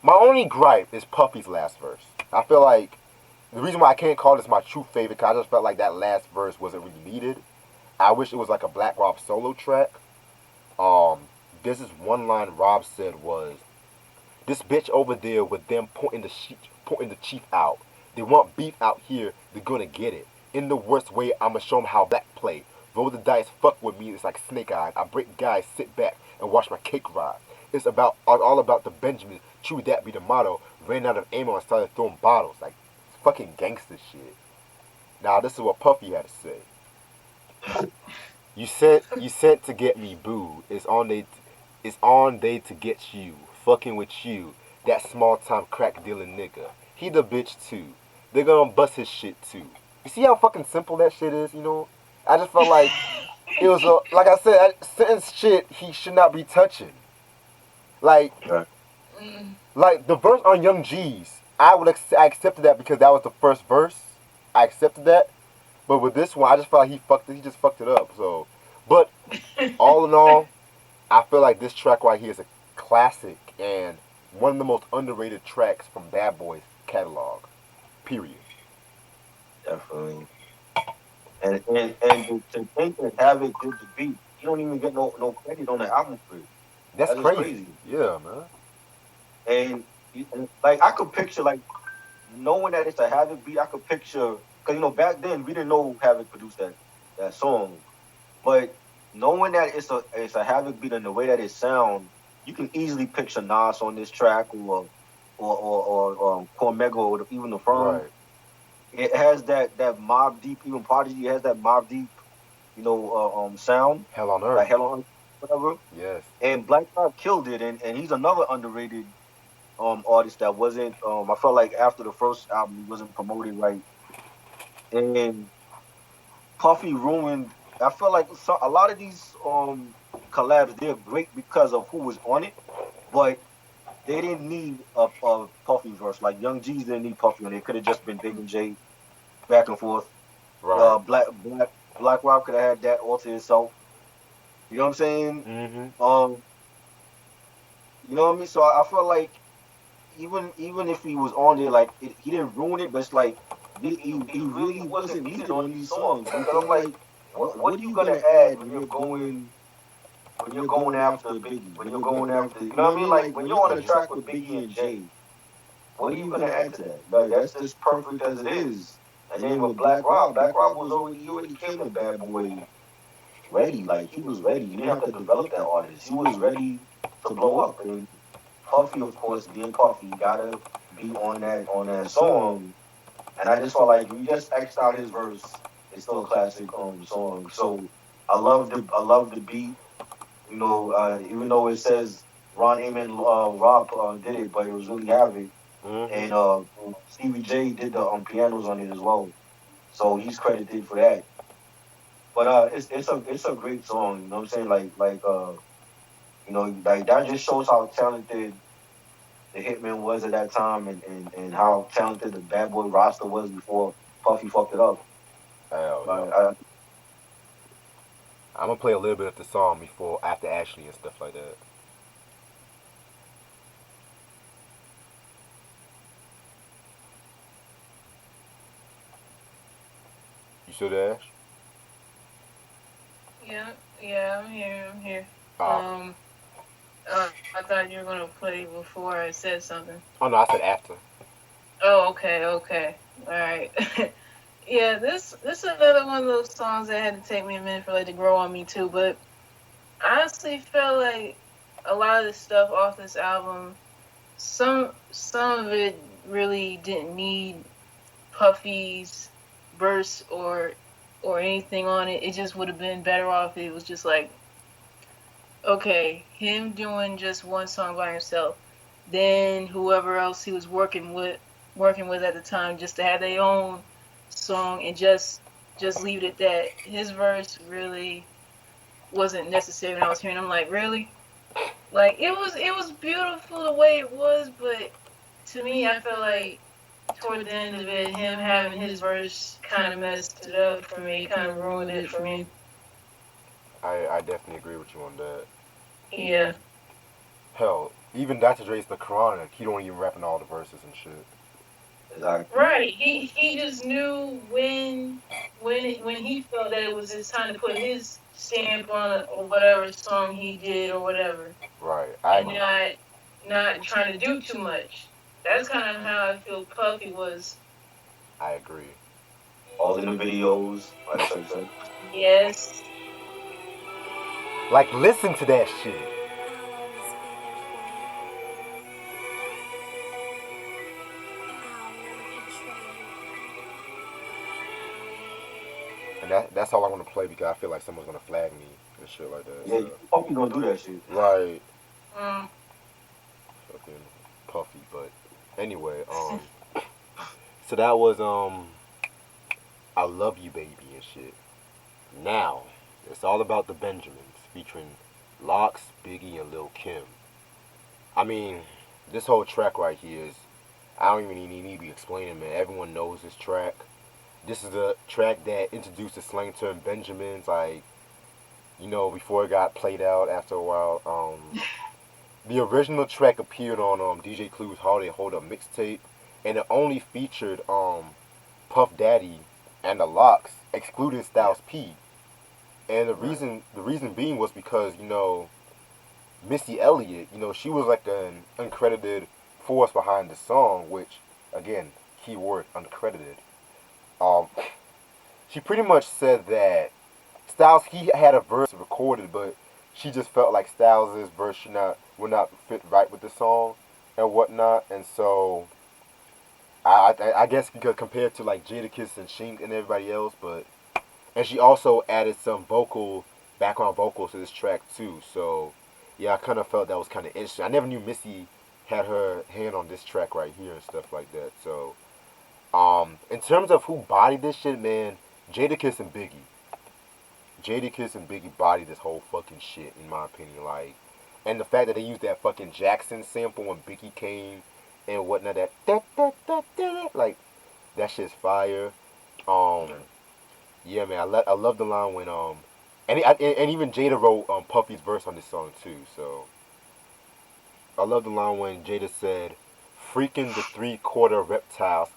My only gripe is Puffy's last verse. I feel like the reason why I can't call this my true favorite, cause I just felt like that last verse wasn't really needed. I wish it was like a Black Rob solo track. Um, this is one line Rob said was, "This bitch over there with them pointing the chief out. They want beef out here. They're gonna get it. In the worst way, I'ma show them how black play. Roll the dice, fuck with me. It's like snake eyes. I break guys, sit back and watch my cake rise. It's about all about the Benjamin. True, that be the motto. Ran out of ammo and started throwing bottles like fucking gangster shit." Now this is what Puffy had to say. You sent to get me boo. It's on they to get you. Fucking with you. That small time crack dealing nigga. He the bitch too. They're gonna bust his shit too. You see how fucking simple that shit is? I just felt like it was like I said, sentence shit he should not be touching. Like Right. Mm. like the verse on Young G's, I accepted that because that was the first verse. I accepted that. But with this one, I just felt like he just fucked it up. So, but all in all, I feel like this track right here is a classic and one of the most underrated tracks from Bad Boy's catalog. Period. Definitely. And to think that Havoc did the beat, he don't even get no credit on the album for it. That's That is crazy. crazy. Yeah, man. And like I could picture like knowing that it's a Havoc beat, I could picture because back then we didn't know Havoc produced that song, but knowing that it's a Havoc beat and the way that it sounds, you can easily picture Nas on this track or Cormega or even the Firm. Right. It has that Mob Deep, even Prodigy has that Mob Deep, sound Hell on like earth. Hell on Earth, whatever. Yes. And Black Rob killed it, and he's another underrated artist that wasn't I felt like after the first album he wasn't promoted right, and Puffy ruined. I feel like a lot of these collabs they're great because of who was on it, but they didn't need a Puffy verse. Like Young G's didn't need Puffy on it. It could have just been Big and J back and forth. Right. Black Rob could have had that all to itself. You know what I'm saying? Mm-hmm. Um, you know what I mean? So I feel like even if he was on there, like he didn't ruin it, but it's like he really wasn't needed on these songs because I'm like, what are you gonna add when you're going after Biggie, when you're going after, you know what I mean? Like when you're on a track with Biggie and Jay, what are you gonna add to that? Like that's perfect as it is. And then with Black Rob was already he already came to Bad Boy ready, like he was ready. You didn't have to develop that artist. He was ready to blow up. And Puffy, of course, being Puffy, gotta be on that song. And I just felt like if you just X'd out his verse, it's still a classic song. So I love the beat. Even though it says Ron Amen Rob did it, but it was really Havoc. Mm-hmm. And Stevie J did the pianos on it as well. So he's credited for that. But it's a great song, you know what I'm saying? Like that just shows how talented the Hitman was at that time, and how talented the Bad Boy roster was before Puffy fucked it up. Hell yeah. But I'm gonna play a little bit of the song before after Ashley and stuff like that. You still there, Ash? Yeah, yeah, I'm here. I'm here. Oh. Um, I thought you were gonna play before I said something. Oh no, I said after. Oh, okay, okay, all right. Yeah, this is another one of those songs that had to take me a minute for like to grow on me too. But I honestly felt like a lot of the stuff off this album, some of it really didn't need Puffy's verse or anything on it. It just would have been better off if it was just like, okay, him doing just one song by himself, then whoever else he was working with at the time, just to have their own song and just leave it at that. His verse really wasn't necessary when I was hearing. I'm like, really? Like it was beautiful the way it was, but to me, I felt like toward the end of it, him having his verse kind of messed it up for me, kind of ruined it for me. I definitely agree with you on that. Yeah. Hell, even Dr. Dre's The Chronic, he don't even rapping all the verses and shit. Exactly. Right. He just knew when he felt that it was his time to put his stamp on it or whatever song he did or whatever, Right. and not trying to do too much. That's kind of how I feel Puffy was. I agree. All in the videos, like Shay said. Yes. Like, listen to that shit. And that's all I want to play because I feel like someone's gonna flag me and shit like that. Yeah, So you probably gonna do that shit. right, Mm. fucking Puffy. But anyway, so that was I love you, baby, and shit. Now it's all about the Benjamins featuring Locks, Biggie, and Lil Kim. I mean, this whole track right here is I don't even need to be explaining, man. Everyone knows this track. This is a track that introduced the slang term Benjamins, like before it got played out after a while. The original track appeared on DJ Clue's Holiday Hold Up mixtape, and it only featured Puff Daddy and the Locks, excluding Yeah. Styles P. And the Right. reason being was because Missy Elliott, she was like an uncredited force behind the song, which again, keyword uncredited. Um, she pretty much said that Styles he had a verse recorded, but she just felt like Styles' verse would not fit right with the song and whatnot, and so I guess because compared to like Jadakiss and Shink and everybody else, but and she also added some background vocals to this track too. So yeah, I kind of felt that was kind of interesting. I never knew Missy had her hand on this track right here and stuff like that. So in terms of who bodied this shit, man, Jadakiss and Biggie. Jadakiss and Biggie bodied this whole fucking shit, in my opinion. Like, and the fact that they used that fucking Jackson sample when Biggie came and whatnot, like that shit's fire. Um, Right. yeah, man, I love the line when and even Jada wrote Puffy's verse on this song too. So I love the line when Jada said, "Freaking the 3/4 reptiles,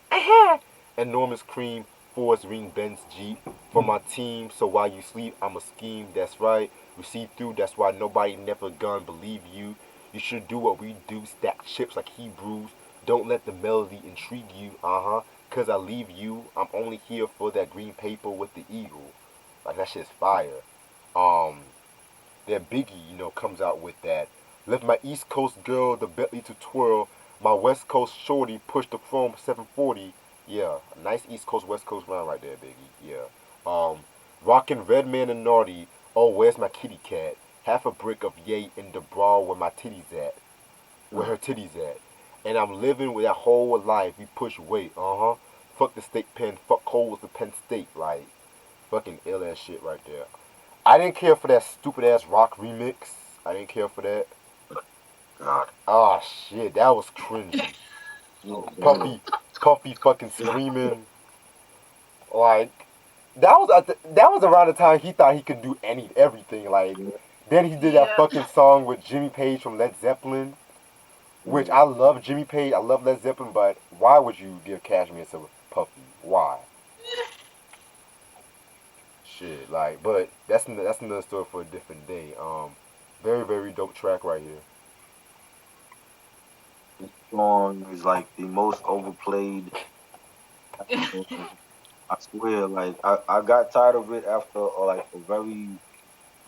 enormous cream, Forest ring Benz Jeep for my team. So while you sleep, I'm a scheme. That's right. We see through. That's why nobody never gonna believe you. You should do what we do. Stack chips like Hebrews. Don't let the melody intrigue you. Cause I leave you. I'm only here for that green paper with the eagle. Like that shit's fire. Um, then Biggie, comes out with that. Left my East Coast girl the Bentley to twirl. My West Coast shorty pushed the chrome 740. Yeah, a nice East Coast West Coast round right there, Biggie. Yeah. Rockin' Redman and Naughty. Oh, where's my kitty cat? Half a brick of yay in the bra where my titties at. Where her titties at. And I'm living with that whole life. We push weight. Fuck the state pen. Fuck Cole with the Penn State. Like, fucking ill ass shit right there. I didn't care for that stupid ass rock remix. I didn't care for that. God. Ah shit, that was cringy. No, man. Puffy, Puffy fucking screaming like that was around the time he thought he could do everything. Like Yeah. then he did that Yeah. fucking song with Jimmy Page from Led Zeppelin, which Yeah. I love Jimmy Page, I love Led Zeppelin, but why would you give Cashmere to Puffy? Why? Shit, like, but that's another story for a different day. Very very dope track right here. This song is like the most overplayed. I swear, like I got tired of it after like a very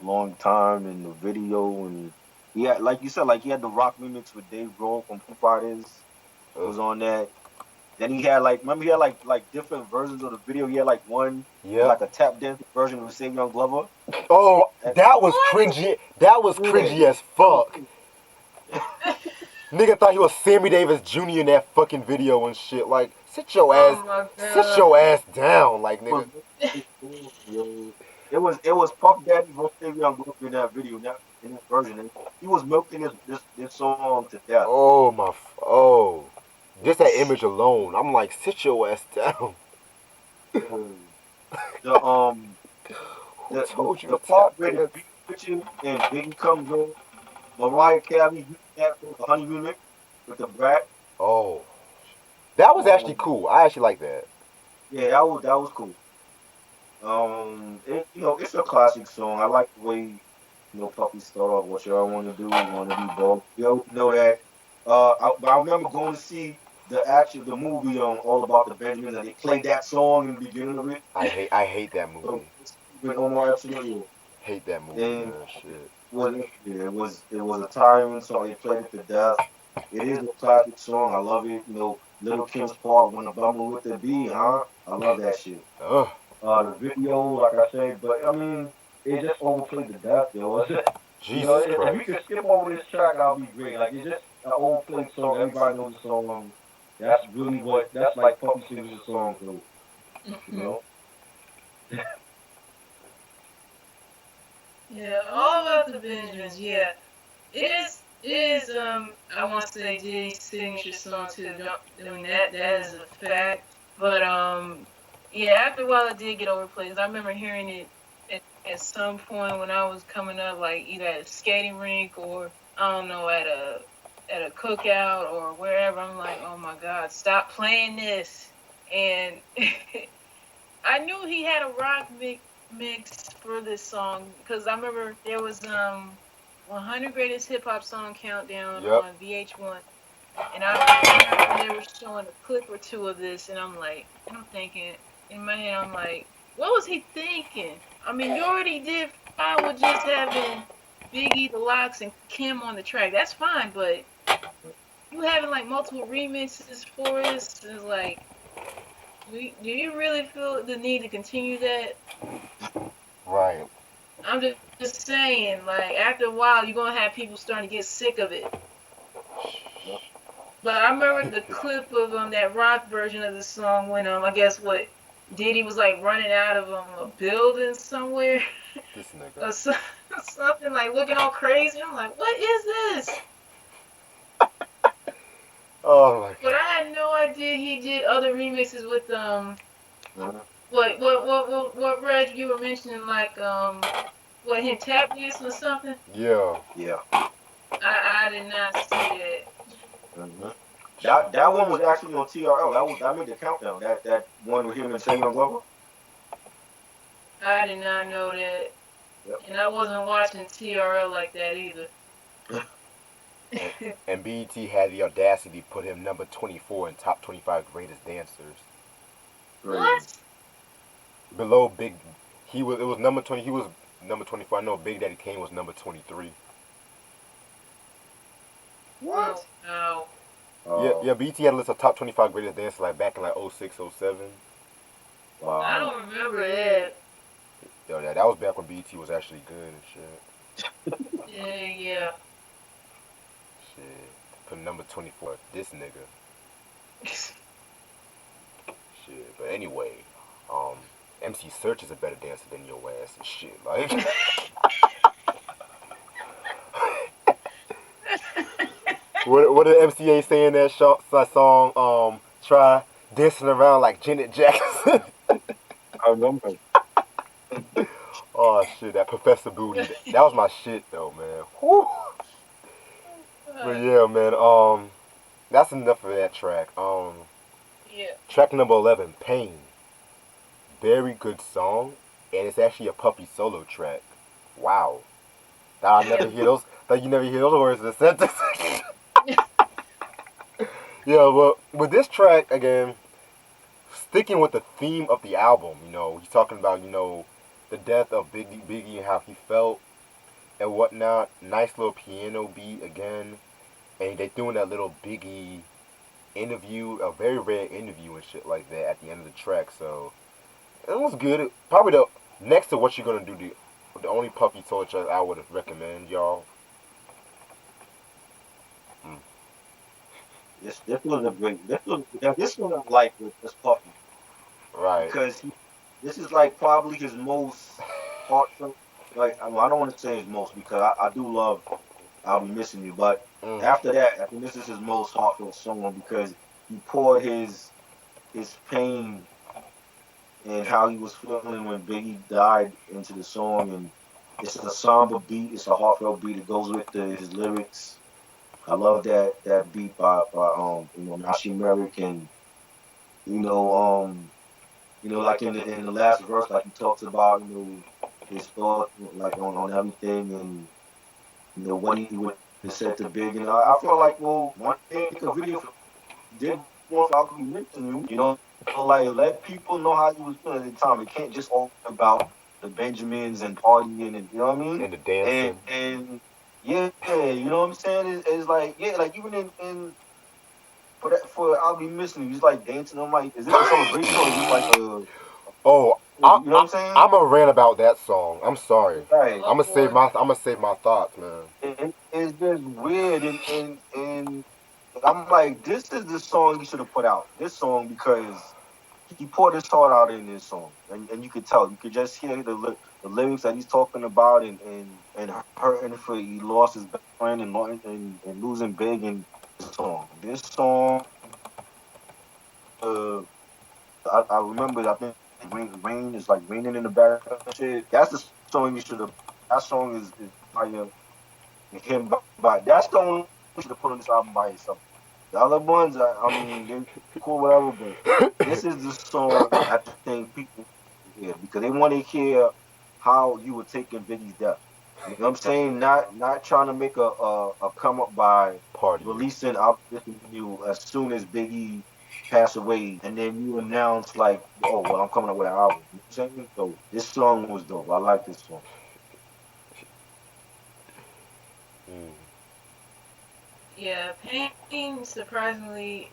long time in the video, and yeah, like you said, like he had the rock remix with Dave Grohl from Foo Fighters Ugh. was on that. Then he had like remember he had like different versions of the video. He had like one was Yep. like a tap dance version with Savion Glover. Oh, That, that was What? cringy. That was yeah, cringy as that was fuck. Nigga thought he was Sammy Davis Jr. in that fucking video and shit. Like, Oh my sit god. your ass down, like was nigga. yo. It was Puff Daddy versus Savion Glover in that video, in that version. And he was milking this song to death. Oh my, oh, just that image alone. I'm like, sit your ass down. Yo. The Who told you the to part tap where the dance? beat switches and Biggie comes on, Mariah Carey used that for the Honey remix with the brat. Oh, that was actually Um, cool. I actually like that. yeah, that was cool. It's a classic song. I like the way Puffy start off. What y'all want to do? Want to be bold? You know that. But I remember going to see the movie All About the Benjamins, and they played that song in the beginning of it. I hate that So movie. with Omar Epps, and Hate that movie, it man. Shit. was a tiring song. They played it to death. It is a classic song. I love it. Little Kim's part when bumming with the B, huh? I love that shit. Ugh. The video, like I said, but I mean, it just overplayed to death, yo. Jesus If we Christ. could skip over this track, I'll be great. Like it's just an overplayed song. Everybody knows the song. That's really that's like Puffy signature song. So you know, Yeah, all about the Benjamins. Yeah, it is. I want to say Diddy's signature song too. Don't, I mean that is a fact. But yeah, after a while it did get overplayed. I remember hearing it at some point when I was coming up, like either at a skating rink or I don't know at a cookout or wherever. I'm like, oh my god, stop playing this. And I knew he had a rock mix for this song because I remember there was 100 Greatest Hip Hop Song Countdown Yep. on VH1, and I remember they were showing a clip or two of this, and I'm thinking in my head, I'm like, what was he thinking? I mean, you already did fine with just having Biggie, the Locks, and Kim on the track. That's fine, but you having like multiple remixes for this is like, do you really feel the need to continue that? Right. I'm just saying, like after a while, you're gonna have people starting to get sick of it. But I remember the clip of that rock version of the song when I guess what Diddy was like running out of a building somewhere This nigga. or something like looking all crazy. I'm like, what is this? Oh my But god. I had no idea he did other remixes with uh, what Reg you were mentioning like what him tap dancing or something. Yeah. yeah. I did not see that. uh That one was actually on TRL. That made the countdown. That one with him and Savion Glover. I did not know that. Yep. And I wasn't watching TRL like that either. And, and BET had the audacity to put him number 24 in top 25 greatest dancers. Crazy. What? Below Big, he was. It was number 20. He was number 24. I know Big Daddy Kane was number 23. Oh, What? no. Yeah, Oh, yeah. BET had a list of top 25 greatest dancers like back in like '06, '07. I wow. don't remember that. Yo, that was back when BET was actually good and shit. Yeah, yeah. Shit. Put number 24. This nigga. Shit. But anyway, um, MC Search is a better dancer than your ass and shit. Like, what did MCA say in that song? Try dancing around like Janet Jackson. I remember. Oh shit, that Professor Booty. That was my shit though, man. Whew. But yeah, man. That's enough of that track. yeah. Track number 11, Pain. Very good song, and it's actually a Puffy solo track. Wow. Thought I never hear those. Thought you never hear those words in a sentence. Yeah, but with this track again, sticking with the theme of the album. He's talking about the death of Biggie and how he felt and whatnot. Nice little piano beat again, and they doing that little Biggie interview, a very rare interview and shit like that at the end of the track. So it was good. Probably the next to what you're gonna do. The only Puffy torture I would recommend y'all. Mm. This was a great. This one I like with this Puffy Right. because this is like probably his most heartfelt. Like I don't want to say his most because I do love I'll Be Missing You, but Mm. after that, I think this is his most heartfelt song because he poured his pain and how he was feeling when Biggie died into the song, and it's a somber beat, it's a heartfelt beat. It goes with his lyrics. I love that beat by Nashi Merrick and you know like in the last verse like he talks about his thought like on everything and what he would have said to Big and I felt like well why don't they make a video for did one for I'll Be Missing You, like let people know how you was feeling at the time. It can't just all be about the Benjamins and partying and you know what I mean? And the dancing. And yeah, you know what I'm saying? It's like yeah, like even in for I'll Be Missing You, he's like dancing. I'm like, is this a celebration or is this like a Oh, you know what I'm saying? I'm a rant about that song. I'm sorry. Right. Oh boy. I'm gonna save my thoughts, man. It's just weird and I'm like, this is the song he should have put out. This song because he poured his heart out in this song, and you could tell, you could just hear the lyrics that he's talking about, and hurting for he lost his best friend and losing big in this song. This song, uh, I remember, I think rain is like raining in the background. And shit. That's the song you should have. That song is fire. Him by that's the only one you should have put on this album by himself. The other ones, I mean, they're cool, whatever, but this is the song I think people hear because they want to hear how you were taking Biggie's death. You know what I'm saying? Not trying to make a come up by Party. releasing "I'll Be Missing You" as soon as Biggie passed away, and then you announce like, "Oh, well, I'm coming up with an album." You know what I'm saying? So this song was dope. I like this song. Mm. Yeah, Pain surprisingly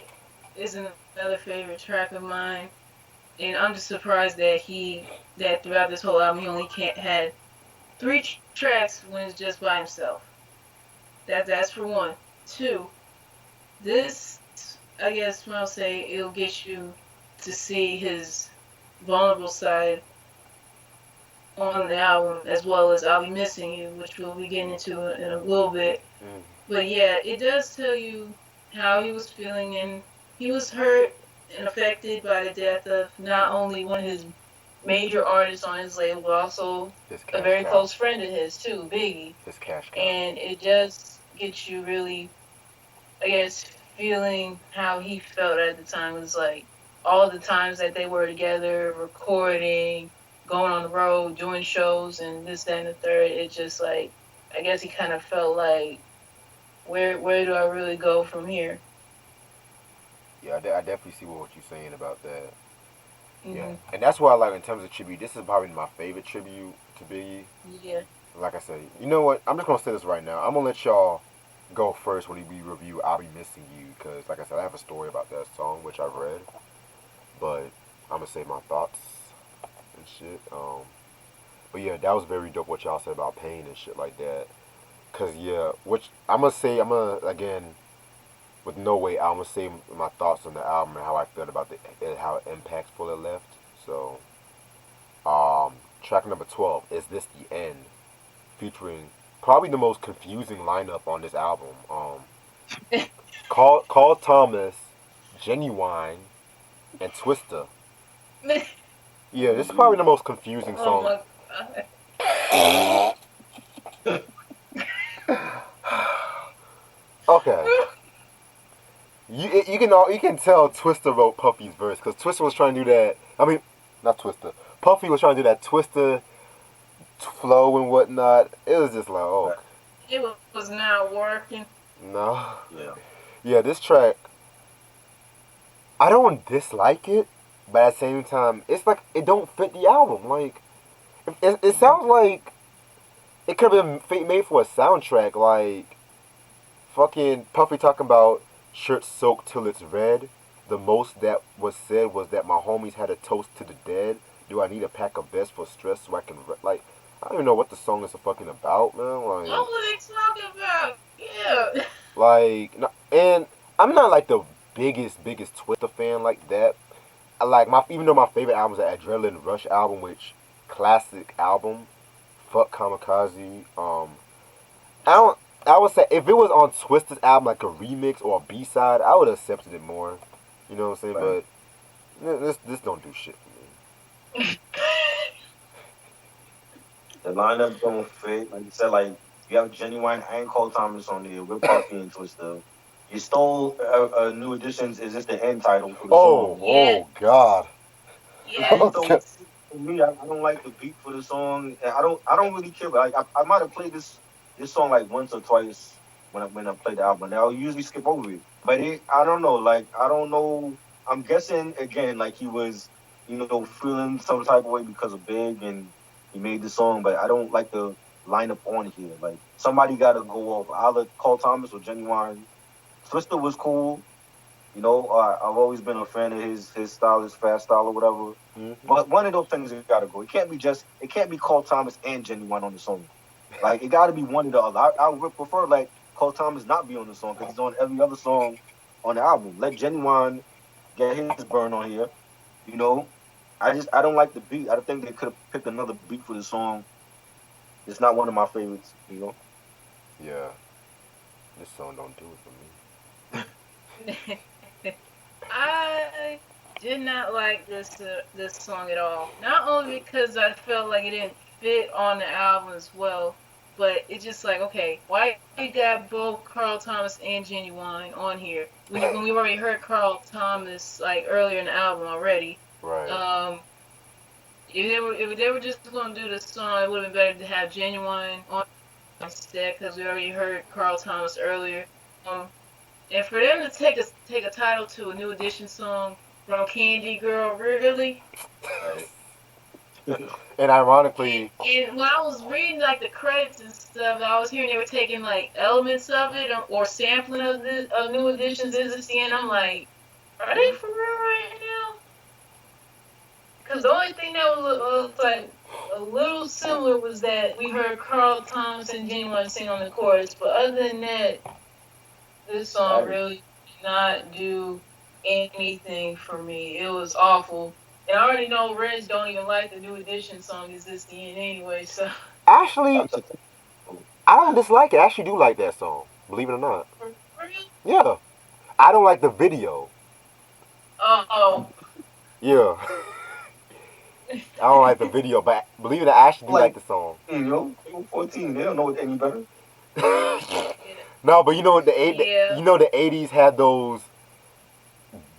is another favorite track of mine, and I'm just surprised that throughout this whole album he only can't had three tracks when it's just by himself. That's for one. Two, this I guess when I'll say it'll get you to see his vulnerable side on the album as well as I'll Be Missing You, which we'll be getting into in a little bit. Mm. But yeah, it does tell you how he was feeling, and he was hurt and affected by the death of not only one of his major artists on his label, but also His a cash very cow. close friend of his too, Biggie. His cash cow. And it just gets you really, I guess, feeling how he felt at the time. It was like all the times that they were together, recording, going on the road, doing shows, and this, that, and the third. It just like, I guess he kind of felt like, where do I really go from here? Yeah, I definitely see what you're saying about that. Yeah, Hmm. and that's why I like in terms of tribute. This is probably my favorite tribute to Biggie. Yeah. Like I said, you know what? I'm just gonna say this right now. I'm gonna let y'all go first when we review "I'll Be Missing You" because, like I said, I have a story about that song which I've read, but I'm gonna say my thoughts and shit. But yeah, that was very dope what y'all said about pain and shit like that. Cause yeah, which I'm gonna again with No Way Out, I'm gonna say my thoughts on the album and how I felt about how impactful it left. So, track number 12 is "This the End," featuring probably the most confusing lineup on this album. Carl Thomas, Genuine, and Twista. Yeah, this is probably the most confusing Oh song. my god. Okay, you can tell Twista wrote Puffy's verse because Twista was trying to do that. I mean, not Twista. Puffy was trying to do that Twista flow and whatnot. It was just like, oh Right. It was not working. no. Yeah. Yeah, this track, I don't dislike it. but at the same time, it's like it don't fit the album. Like it sounds like it could have been made for a soundtrack. Like fucking Puffy talking about shirt soaked till it's red. The most that was said was that my homies had a toast to the dead. Do I need a pack of vests for stress so I can like? I don't even know what the song is fucking about, man. What were they talking about? Yeah. And I'm not like the biggest Twister fan like that. I like my even though my favorite album is the Adrenaline Rush album, which classic album. Fuck Kamikaze. I don't. I would say if it was on Twister's album like a remix or a B side, I would have accepted it more. You know what I'm saying? Right. But this don't do shit for The lineup don't fit. Like you said, like you have Genuine and Cole Thomas on there with Puffy and Twister. You stole New Editions. Is this the end title for the Oh, song? oh Yes. God. The beat Yes. don't fit for me. I don't like the beat for the song. And I don't really care. Like I might have played this song like once or twice when I played the album. And I'll usually skip over it. But I don't know. Like I don't know. I'm guessing again. Like he was feeling some type of way because of Big and he made the song. But I don't like the lineup on here. Like somebody got to go off. Either Cole Thomas or Genuine. Twister was cool. I've always been a fan of his style, his fast style or whatever. Mm-hmm. But one of those things has got to go. It can't be Cole Thomas and Genuine on the song. Like it got to be one or the other. I would prefer like Cole Thomas not be on the song because he's on every other song on the album. Let Genuine get his burn on here. You know, I don't like the beat. I think they could have picked another beat for the song. It's not one of my favorites. Yeah. This song don't do it for me. I did not like this song at all. Not only because I felt like it didn't fit on the album as well, but it's just like, okay, why you got both Carl Thomas and Genuine on here when we already heard Carl Thomas like earlier in the album already. Right. If they were just gonna do the song, it would have been better to have Genuine on instead because we already heard Carl Thomas earlier. And for them to take a title to a New Edition song from Candy Girl, really? Right. And ironically, And when I was reading like the credits and stuff, I was hearing they were taking like elements of it or sampling of New Editions as a scene. I'm like, are they for real right now? Because the only thing that was like a little similar was that we heard Carl Thomas and Genuine sing on the chorus, but other than that, this song Right. really did not do anything for me. It was awful. And I already know Reg don't even like the New Edition song Is This the End anyway, so actually, That's a I don't dislike it. I actually do like that song. Believe it or not. for real? Yeah. I don't like the video. Oh. Yeah. I don't like the video, but believe it or not, I actually do like the song. they were 14. They don't know it any better. No, but you know Yeah. the 80s had those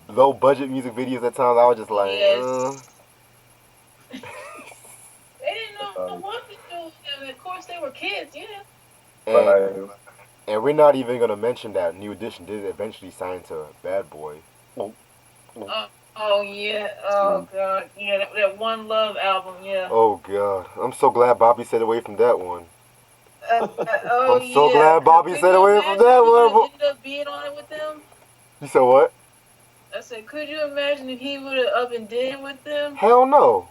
low budget music videos at times. I was just like, Yes. They didn't know Uh, what to do. And of course they were kids, yeah. and right. and we're not even gonna mention that New Edition did eventually sign to Bad Boy. Oh yeah. Oh god. Yeah, that One Love album, yeah. Oh God, I'm so glad Bobby stayed away from that one. Oh I'm so yeah. glad Bobby Could stayed you away from imagine that if he would one. have ended up being on it with them? You said what? I said, could you imagine if he would have up and did it with them? Hell no.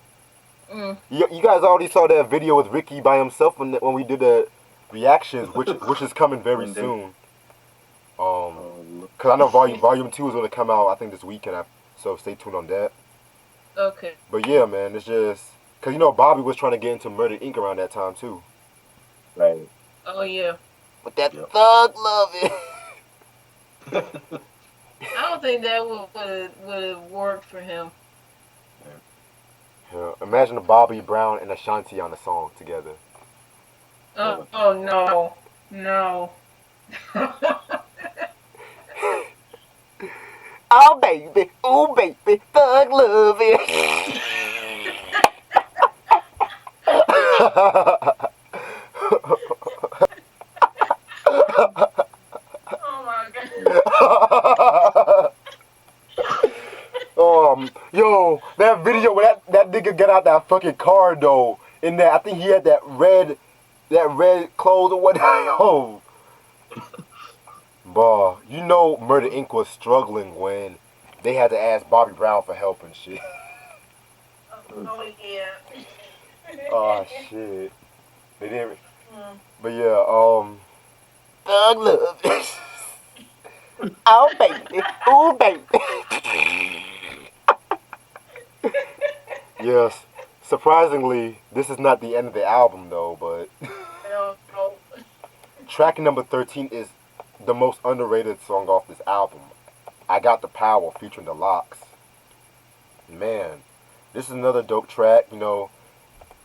Mm. You guys already saw that video with Ricky by himself when we did the reactions, which is coming very When they- soon. Um, Cause I know volume 2 is gonna come out I think this weekend, so stay tuned on that. Okay. But yeah, man, it's just cause Bobby was trying to get into Murder Inc. around that time too. right. Oh yeah. But that Yep. thug love it. I don't think that would have worked for him. Yeah, imagine Bobby Brown and Ashanti on a song together. Oh no. No. Oh baby, oh baby, thug love it. Oh my god. Oh Yo, that video where that nigga got out that fucking car though. In that, I think he had that red clothes or whatnot. Yo, bruh, you know Murder Inc. was struggling when they had to ask Bobby Brown for help and shit. Oh yeah. Oh shit. They didn't. Mm. But yeah, Thug Love. Oh baby, oh baby. Yes. Surprisingly, this is not the end of the album though, but No. track number 13 is the most underrated song off this album. I Got the Power featuring the Locks. Man, this is another dope track, you know.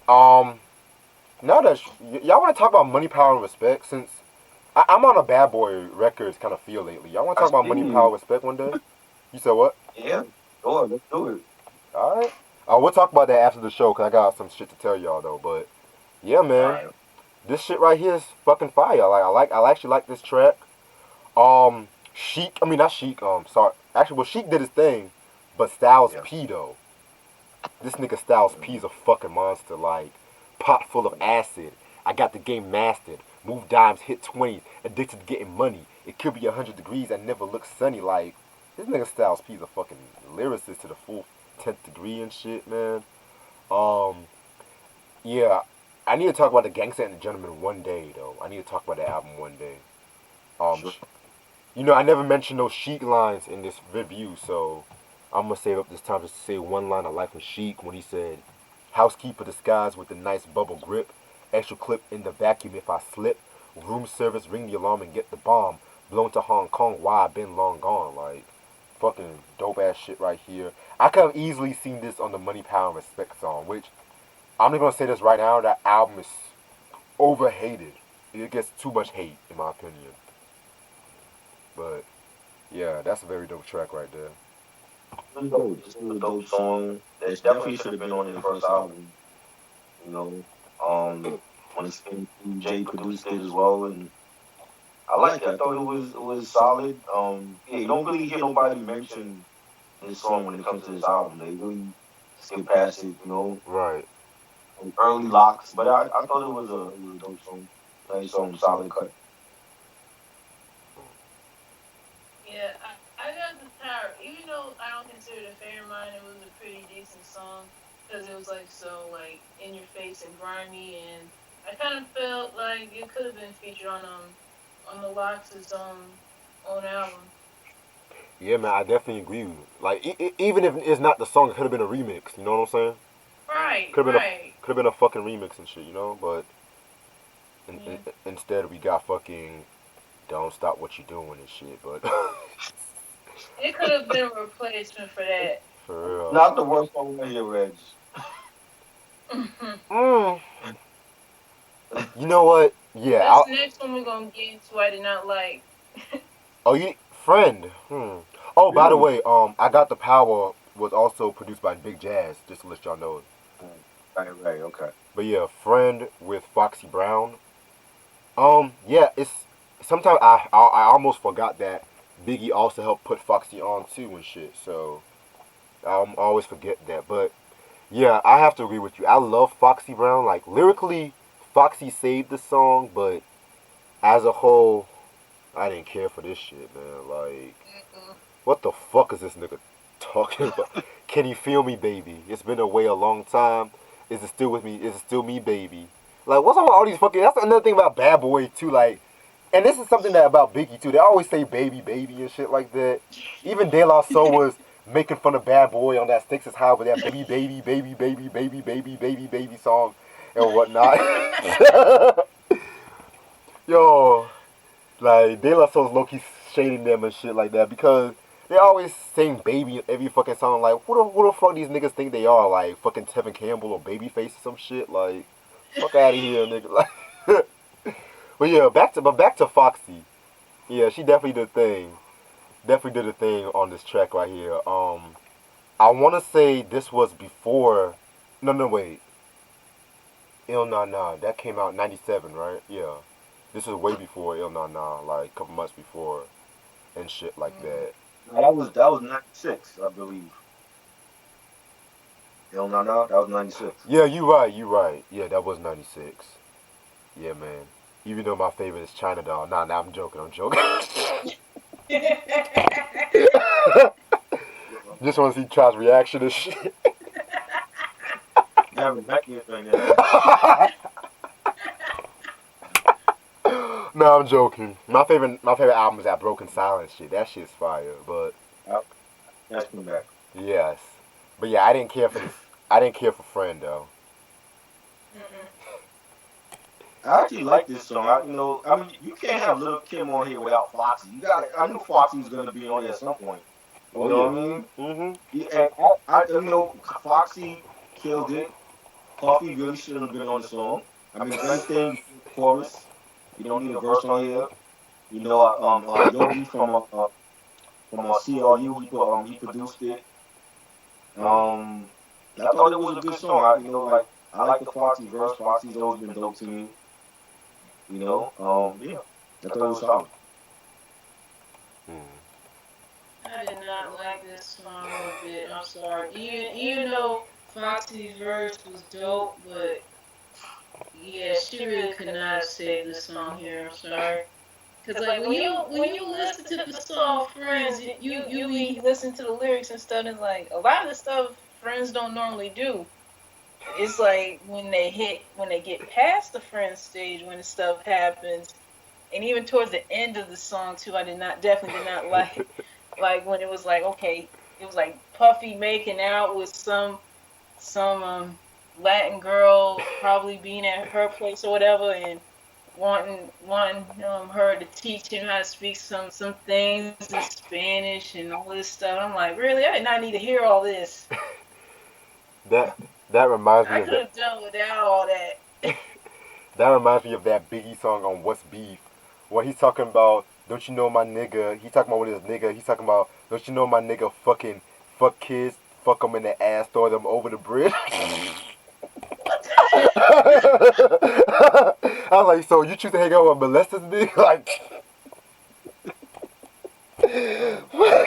Um, now that y'all want to talk about money, power, and respect, since I'm on a Bad Boy Records kind of feel lately. Y'all want to I talk about money, power, see. respect one day? You said what? Yeah. Sure, let's do it. All right. We'll talk about that after the show because I got some shit to tell y'all though. But yeah, All man, right. this shit right here is fucking fire. I actually like this track. Sheik. I mean, not Sheik. Sorry. Actually, well, Sheik did his thing, but Styles Yeah. P though. This nigga Styles P is a fucking monster. Like, pot full of acid. I got the game mastered. Move dimes, hit 20s. Addicted to getting money. It could be 100 degrees. I never look sunny. Like, this nigga Styles P is a fucking lyricist to the full 10th degree and shit, man. Um, yeah. I need to talk about the Gangsta and the Gentleman one day, though. I need to talk about the album one day. Um, Sure. You know, I never mentioned those Sheik lines in this review, so I'm gonna save up this time just to say one line I like from Sheik when he said, "Housekeeper disguised with a nice bubble grip, extra clip in the vacuum if I slip, room service ring the alarm and get the bomb, blown to Hong Kong, why I been long gone." Like, fucking dope ass shit right here. I could have easily seen this on the Money, Power, and Respect song, which I'm not gonna say this right now. That album is overhated. It gets too much hate, in my opinion. But yeah, that's a very dope track right there. It's dope. This is a dope song. It definitely should have been on their first album. You know, when it came to Jay produced it as well, and I like it. I thought it was solid. Yeah, you don't really hear nobody mention this song when it comes to this album. They really skip past it. Right. Early locks, but I thought it was a dope song. Nice song, solid cut. Yeah, I got the power. Even though I don't consider it a favorite of mine, it was a pretty decent song because it was like so like in your face and grimy, and I kind of felt like it could have been featured on the Lox's own album. Yeah, man, I definitely agree with you. Like, even if it's not the song, it could have been a remix. You know what I'm saying? Right, Could have been a right. could have been a fucking remix and shit. You know, but Yeah. instead we got fucking "Don't Stop What You Doing" and shit. But It could have been a replacement for that. for real, Not the worst song on here, Reg. mm, you know what? Yeah. This next one we're gonna get into, I did not like. Oh, you friend. Oh, by the Really? way, I Got the Power was also produced by Big Jazz. Just to let y'all know. Right, right, okay. But yeah, friend with Foxy Brown. Yeah, it's sometimes I almost forgot that Biggie also helped put Foxy on too and shit. So I always forget that. But yeah, I have to agree with you. I love Foxy Brown. Like lyrically, Foxy saved the song, but as a whole, I didn't care for this shit, man. Like, Mm-mm. what the fuck is this nigga talking about? Can you feel me, baby? It's been away a long time. Is it still with me? Is it still me, baby? Like, what's up with all these fucking? That's another thing about Bad Boy too. Like, and this is something that about Biggie too. They always say baby, baby and shit like that. Even De La Soul was making fun of Bad Boy on that Sticks is High with that baby, baby, baby, baby, baby, baby, baby, baby song and whatnot. Yo, like De La Soul's low key shading them and shit like that because they always saying baby in every fucking song. Like, who the fuck these niggas think they are? Like, fucking Tevin Campbell or Babyface or some shit? Like, fuck out of here, nigga. Like, but yeah, back to Foxy. Yeah, she definitely did a thing. Definitely did a thing on this track right here. I want to say this was before. No, no, wait. Il Na Na. That came out in '97, right? Yeah. This is way before Il Na Na, like a couple months before and shit like Mm. that. No, that was 96, I believe. Hell no, no, that was '96. Yeah, you right. You right. Yeah, that was '96. Yeah, man. Even though my favorite is China Doll. Nah, nah, I'm joking. I'm joking. Just want to see Child's reaction to shit. You having nightmares right now. No, I'm joking. My favorite album is that Broken Silence shit. That shit's fire. But I, that's come back. yes, but yeah, I didn't care for this. I didn't care for Friend though. Mm-mm. I actually like this song. I mean, you can't have Little Kim on here without Foxy. You got. I knew Foxy was gonna be on here at some point. You Oh know what yeah. I mean? Mhm. Yeah, and Foxy killed it. Puffy really shouldn't have been on the song. I mean, if anything, you should chorus. You don't need a verse on here. Yogi from CLU, he produced it. Um, I thought it was a good song. I like the Foxy verse. Foxy's always been dope to me. Yeah, I thought it was solid. Mm. I did not like this song one bit. I'm sorry. Even though Foxy's verse was dope, but yeah, she really could not have saved the song here. I'm sorry. Cause like when you listen to the song Friends, you be listening to the lyrics and stuff, and it's like a lot of the stuff Friends don't normally do. It's like when they get past the Friends stage when the stuff happens, and even towards the end of the song too, I definitely did not like when it was like okay, it was like Puffy making out with some Latin girl probably being at her place or whatever, and wanting her to teach him how to speak some things in Spanish and all this stuff. I'm like, really? I did not need to hear all this. That that reminds me I of could that. have done without all that. That reminds me of that Biggie song on What's Beef, where he's talking about, don't you know my nigga? He's talking about with his nigga. He's talking about, don't you know my nigga fucking fuck kids, fuck them in the ass, throw them over the bridge. What? I was like, so you choose to hang out with molesters, nigga? Like, Oh,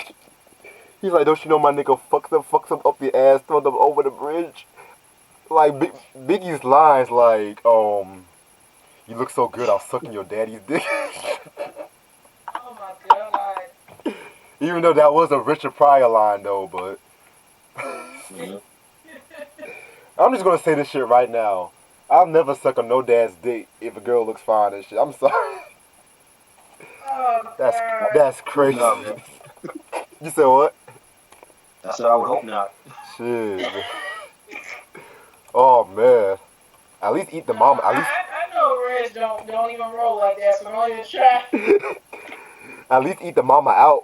he's like, don't you know my nigga fucks them up the ass, throw them over the bridge? Like Biggie's lines, like, you look so good, I'll suck in your daddy's dick. Oh my god. Even though that was a Richard Pryor line, though, but yeah. I'm just gonna say this shit right now. I'll never suck on no dad's dick if a girl looks fine and shit. I'm sorry. Oh That's god. that's Hope crazy. not, man. You said what? I said I would hope not. Shit. Oh man. At least eat the No, mama. At least I know Reds don't even roll like that, so don't even try. at least eat the mama out.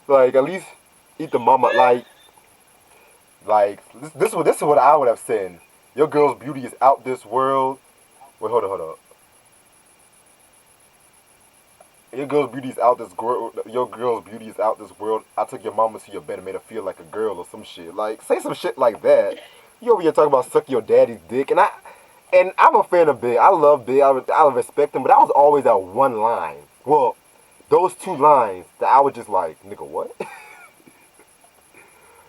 Like at least eat the mama. Like this is what I would have said. Your girl's beauty is out this world. Wait, hold on. Your girl's beauty is out this world. Your girl's beauty is out this world. I took your mama to your bed and made her feel like a girl or some shit. Like say some shit like that. You over here talking about suck your daddy's dick, and I'm a fan of Big. I love Big. I respect him, but that was always that one line. Well, those two lines that I was just like, nigga, what?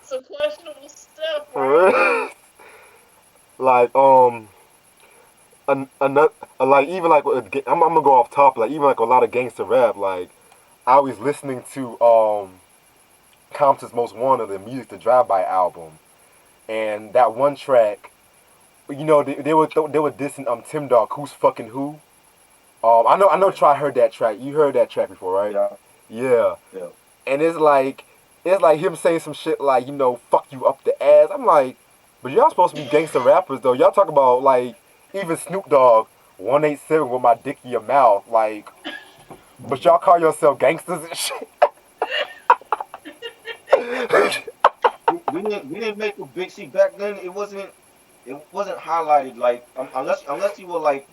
Some questionable stuff, For right? real? Like another like even like I'm gonna go off top. Like even like a lot of gangster rap. Like I was listening to Compton's Most Wanted, the Music to Drive By album, and that one track, they were dissing Tim Dog, who's fucking who. I know. Try heard that track. You heard that track before, right? Yeah, Yeah. yeah. And it's like him saying some shit like fuck you up the ass. I'm like, but y'all supposed to be gangster rappers though. Y'all talk about like even Snoop Dogg 187 with my dick in your mouth, like, but y'all call yourself gangsters and shit. We didn't make a big see back then. It wasn't highlighted like unless you were like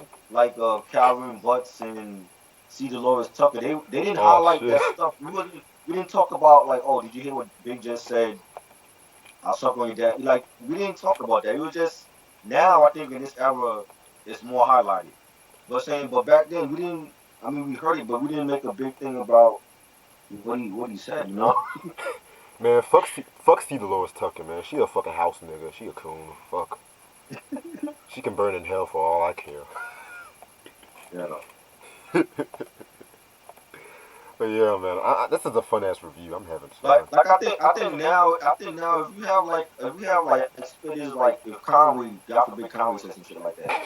Calvin Butts and C. Dolores Tucker. They didn't Oh highlight shit. that stuff. We didn't talk about like, oh, did you hear what Big just said? I'll suck on your dad. Like we didn't talk about that. It was just now I think in this era it's more highlighted. But back then we didn't. I mean we heard it, but we didn't make a big thing about what he said. Man, fuck C. Dolores Tucker, man. She a fucking house nigga. She a coon. Fuck. She can burn in hell for all I care. Yeah. But yeah, man, this is a fun ass review. I'm having Like fun. like I think now if we have like spitters like if Conway, God forbid Conway said some shit like that,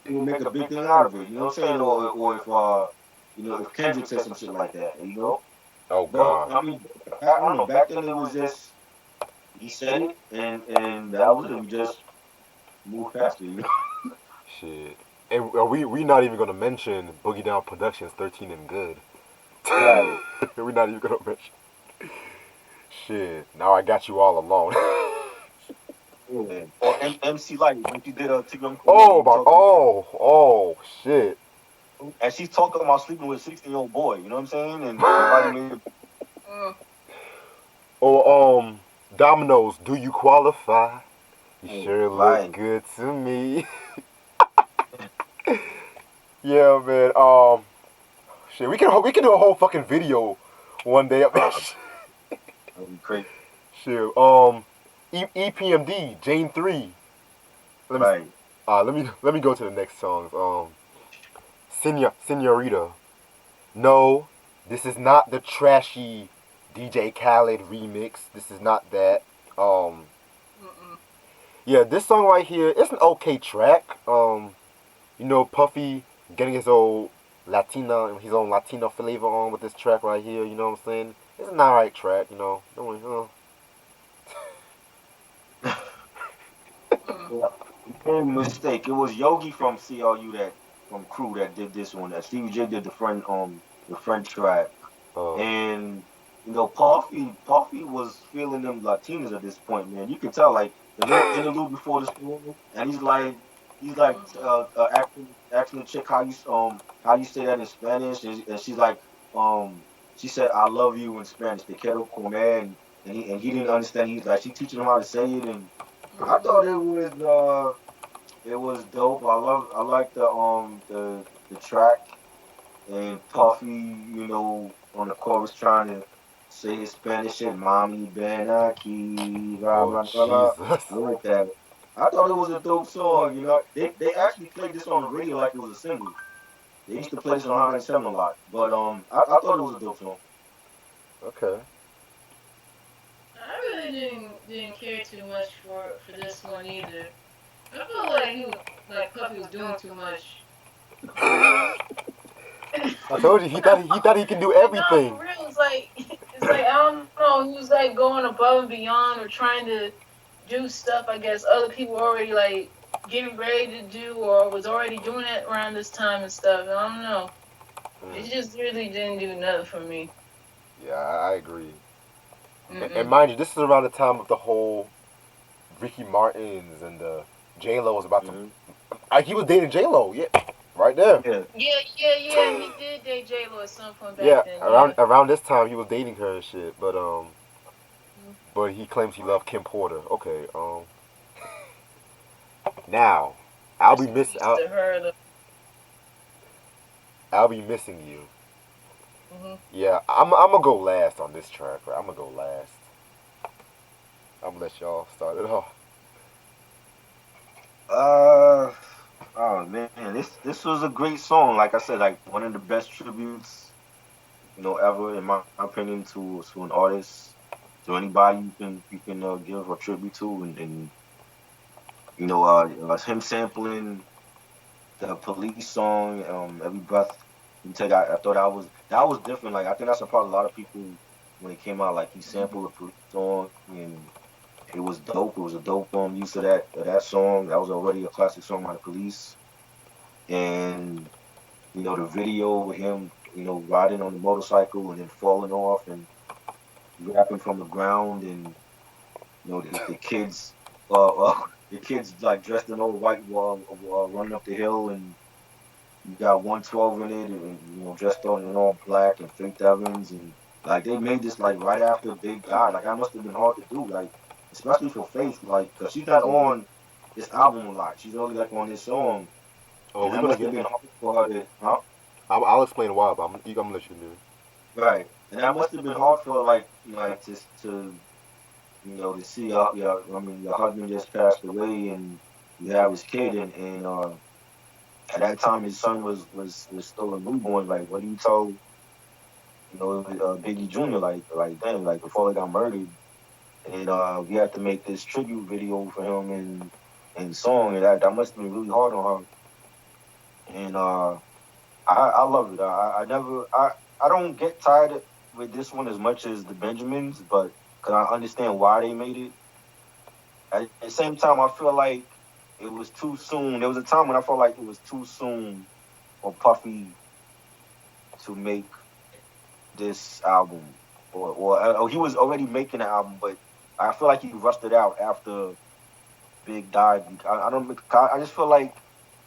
we'll make a big thing out of it. You know what I'm saying? Or if if Kendrick said some shit like that. Oh But God. I mean, I don't know. Back then it was just he said it and that was it. We just moved past it. Shit. And we not even gonna mention Boogie Down Productions 13 and Good. Right. We're not even gonna mention. Shit. Now I got you all alone. Yeah. Or MC Light when she did a TM Kool-Aid Oh and my. talked Oh shit. and she's talking about sleeping with a 16-year-old boy. You know what I'm saying? And nobody made it. Mm. Or Domino's. Do you qualify? You sure look Right. good to me. Yeah, man. Shit. We can do a whole fucking video one day of that shit. That would be crazy. Shit. EPMD Jane 3. Let me Right. let me go to the next songs. Senorita. No, this is not the trashy DJ Khaled remix. This is not that. Um, Mm-mm. yeah, this song right here, it's an okay track. Puffy getting his own Latino flavor on with this track right here. You know what I'm saying? It's an alright track. Don't worry. Mm. Yeah. Big mistake. It was Yogi from CLU that from Crew that did this one. That Stevie J did the front track. Uh, And Puffy was feeling them Latinos at this point, man. You could tell, like the little interlude before the song, and he's like asking the chick how you say that in Spanish, and she's like she said I love you in Spanish, te quiero comer, and he didn't understand. He's like she teaching him how to say it, and I thought it was dope. I like the track and Puffy, on the chorus trying to say his Spanish shit, "Mommy Ben aquí, blah oh blah blah blah." Jesus. I like that. I thought it was a dope song. They actually played this on the radio like it was a single. They used to play this on Hot 97 a lot, but I thought it was a dope song. Okay. I really didn't care too much for this one either. I felt like like Puffy was doing too much. I told you he thought he could do Like no, for everything. real, it's like I don't know. He was like going above and beyond or trying to do stuff. I guess other people already like getting ready to do or was already doing it around this time and stuff. I don't know. Mm. It just really didn't do nothing for me. Yeah, I agree. And Mm-mm. mind you, this is around the time of the whole Ricky Martin's and J Lo was about to. Hmm. He was dating J Lo, yeah, right there. Yeah, Yeah. He did date J Lo at some point back Yeah, then. around Yeah. around this time he was dating her and shit, Mm. but he claims he loved Kim Porter. Okay, now I'll be Rest in miss peace I'll, to her. I'll be missing you. Mm-hmm. Yeah, I'm gonna go last on this track. Right? I'm gonna go last. I'm gonna let y'all start it off. uh, oh man, this was a great song. Like I said, like one of the best tributes ever in my opinion to an artist, to anybody you can give a tribute to, and him sampling the Police song, "Every Breath You Take." I thought that was different. Like I think that surprised a lot of people when it came out. Like he sampled the Police song, and it was dope. It was a dope use of that song. That was already a classic song by the Police, and the video with him, riding on the motorcycle and then falling off and rapping from the ground, and the kids, the kids like dressed in all white while running up the hill, and you got 112 in it, and dressed in all black, and Faith Evans, and like they made this like right after Big died. Like that must have been hard to do, like especially for Faith, like because she's not on this album a lot. She's only like on this song, Oh, and we're that gonna must have get. been hard for her to, huh? I'll explain why, but I'm gonna let you do it. right. And that must have been hard for like to to see your I mean your husband just passed away and you have his kid and at that time his son was still a newborn. Like, what do you tell Biggie Jr. like damn, like before he got murdered, and we had to make this tribute video for him and song, and that must have been really hard on her. And I love it. I never I don't get tired with this one as much as the Benjamins, but because I understand why they made it. At the same time, I feel like it was too soon. There was a time when I felt like it was too soon for Puffy to make this album, or he was already making the album, but I feel like he rushed it out after Big died. I don't. I just feel like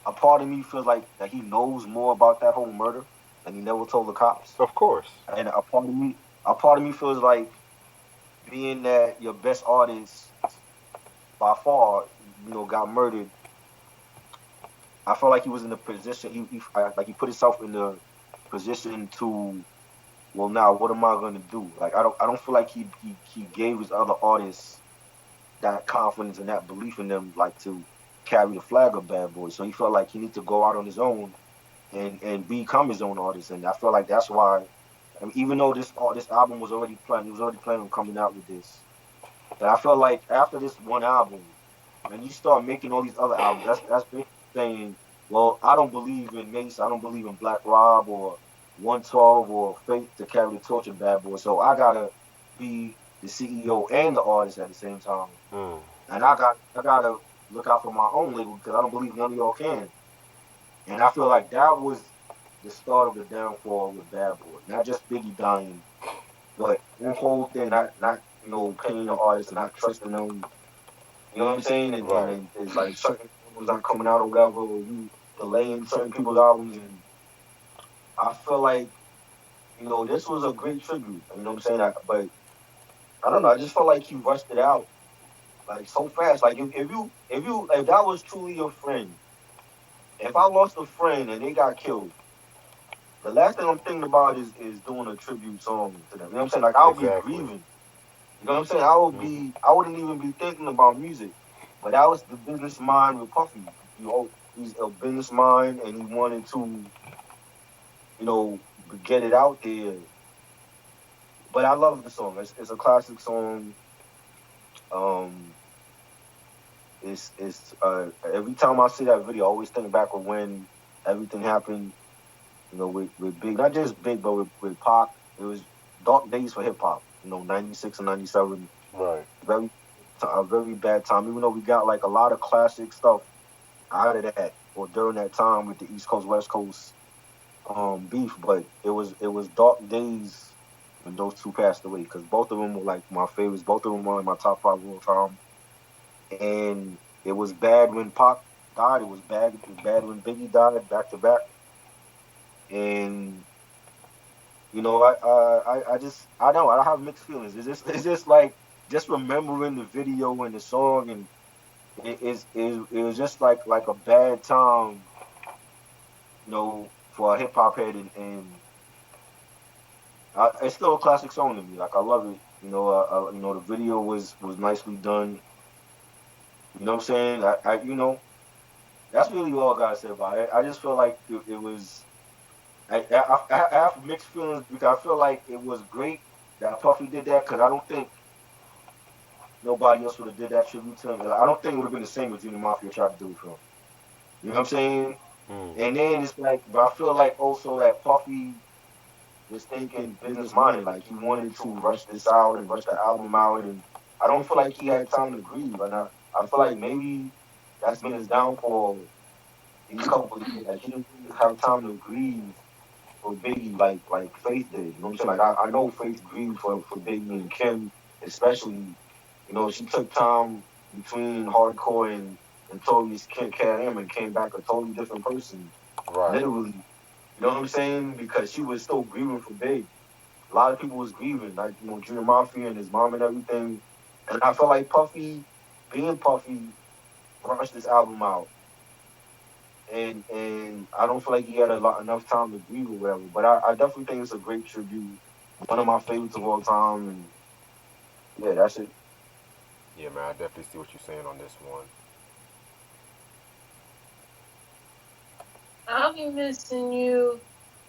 a part of me feels like that he knows more about that whole murder and he never told the cops. Of course. And a part of me feels like being that your best artist by far, got murdered. I felt like he was in the position. Like he put himself in the position to, well, now what am I going to do? Like I don't feel like he gave his other artists that confidence and that belief in them, like to carry the flag of Bad Boy. So he felt like he needed to go out on his own and become his own artist. And I feel like that's why, I mean, even though this album was already planned, he was already planning on coming out with this. But I feel like after this one album, when you start making all these other albums, that's basically saying, well, I don't believe in Mace, I don't believe in Black Rob or 112 or Faith to carry the torch of Bad Boy. So I gotta be the CEO and the artist at the same time. Mm. And I gotta look out for my own label because I don't believe none of y'all can. And I feel like that was the start of the downfall with Bad Boy. Not just Biggie dying, but the whole thing, not paying the artists and not trusting them. You know what I'm saying? And Right. then it's like certain albums not coming out or whatever, or you delaying certain people's albums. And I feel like this was a great tribute. You know what I'm saying? But I don't know. I just felt like he rushed it out like so fast. Like if that was truly your friend, if I lost a friend and they got killed, the last thing I'm thinking about is doing a tribute song to them. You know what I'm saying? Like I'll be Exactly. grieving. You know what I'm saying? I wouldn't even be thinking about music. But that was the business mind with Puffy. He's a business mind and he wanted to, you know, get it out there. But I love the song. It's a classic song. Um, it's every time I see that video, I always think back of when everything happened. With Big, not just Big, but with Pac. It was dark days for hip hop. 96 and 97. Right. Very a very bad time. Even though we got like a lot of classic stuff out of that or during that time with the East Coast West Coast beef, but it was dark days when those two passed away because both of them were like my favorites. Both of them were in my top five of all time. And it was bad when Pac died. It was bad. It was bad when Biggie died back to back. And I don't I have mixed feelings. It's just like just remembering the video and the song, and it was just like a bad time, for a hip hop head, and it's still a classic song to me. Like I love it. The video was nicely done. You know what I'm saying? That's really all I gotta say about it. I just feel like it was. I have mixed feelings because I feel like it was great that Puffy did that because I don't think nobody else would have did that tribute to him. I don't think it would have been the same if Junior Mafia tried to do it for him. You know what I'm saying? Mm. And then it's like, but I feel like also that Puffy was thinking business minded, like he wanted to rush this out and rush the album out, and I don't feel like he had time to grieve. And I feel like maybe that's been his downfall these couple of years. Like he didn't really have time to grieve for Biggie like Faith did. You know what I'm saying? Like I know Faith grieved for Biggie and Kim especially. She took time between hardcore and totally cat him and came back a totally different person. Right. Literally. You know what I'm saying? Because she was still grieving for Big. A lot of people was grieving, like, Junior Mafia and his mom and everything. And I feel like Puffy, being Puffy, rushed this album out. And I don't feel like he had enough time to grieve or whatever. But I definitely think it's a great tribute. one of my favorites of all time. And yeah, that's it. Yeah, man, I definitely see what you're saying on this one. I'll be missing you.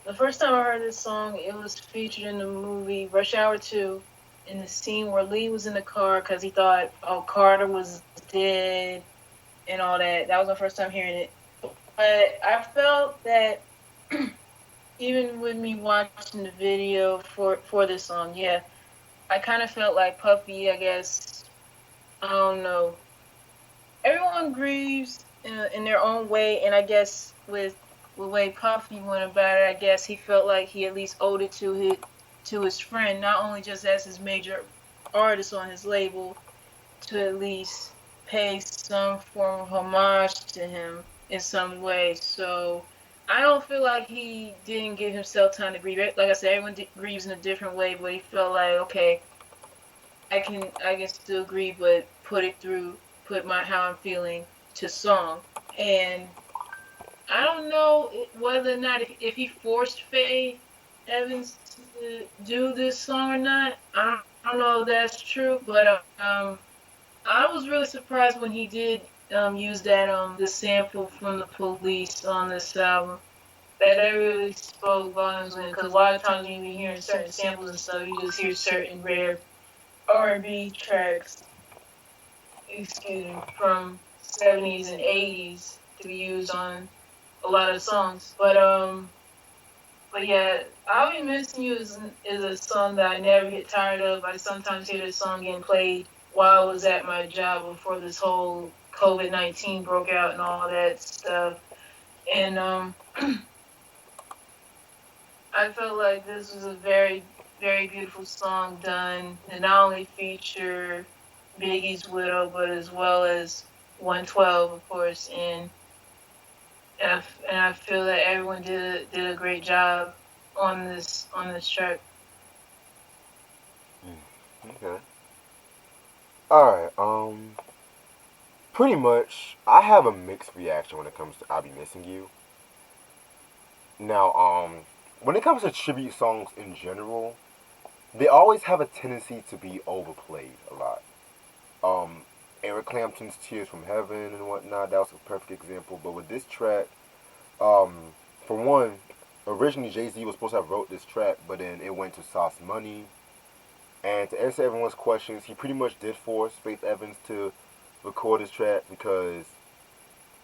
The first time I heard this song, it was featured in the movie Rush Hour 2 in the scene where Lee was in the car because he thought, oh, Carter was dead and all that. That was my first time hearing it. But I felt that even with me watching the video for this song, yeah, I kind of felt like Puffy, I guess, I don't know. Everyone grieves in their own way, and I guess with the way Puffy went about it, I guess he felt like he at least owed it to his friend, not only just as his major artist on his label, to at least pay some form of homage to him in some way. So I don't feel like he didn't give himself time to grieve. Like I said, everyone grieves in a different way, but he felt like, okay, I can still grieve, but put my how I'm feeling to song. And I don't know whether or not if he forced Faye Evans to do this song or not. I don't know if that's true, but I was really surprised when he did use that the sample from the Police on this album. That really spoke volumes when, because a lot of times when you hear certain samples and stuff, you just hear certain rare R&B tracks, excuse me, from 70s and 80s to be used on a lot of songs. But yeah, I'll Be Missing You is a song that I never get tired of. I sometimes hear this song getting played while I was at my job before this whole COVID-19 broke out and all that stuff. And I felt like this was a very, very beautiful song done to not only feature Biggie's widow, but as well as 112, of course. And I feel that everyone did a great job on this track. Okay. All right. Pretty much, I have a mixed reaction when it comes to "I'll Be Missing You." Now, when it comes to tribute songs in general, they always have a tendency to be overplayed a lot. Um, Eric Clapton's "Tears from Heaven" and whatnot, that was a perfect example. But with this track, um, for one, originally Jay Z was supposed to have wrote this track, but then it went to Sauce Money. And to answer everyone's questions, he pretty much did force Faith Evans to record this track because,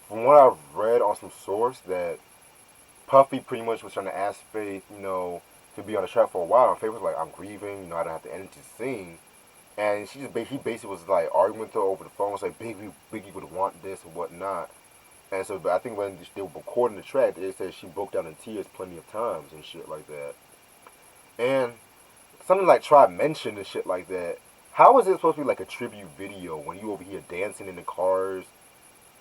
from what I've read on some source, that Puffy pretty much was trying to ask Faith, to be on the track for a while. And Faith was like, "I'm grieving, I don't have the energy to sing." And he basically was like arguing with her over the phone, was like, Biggie would want this and whatnot. And so, but I think when they were recording the track, they said she broke down in tears plenty of times and shit like that. And something like Try mentioned and shit like that. How is it supposed to be like a tribute video when you over here dancing in the cars,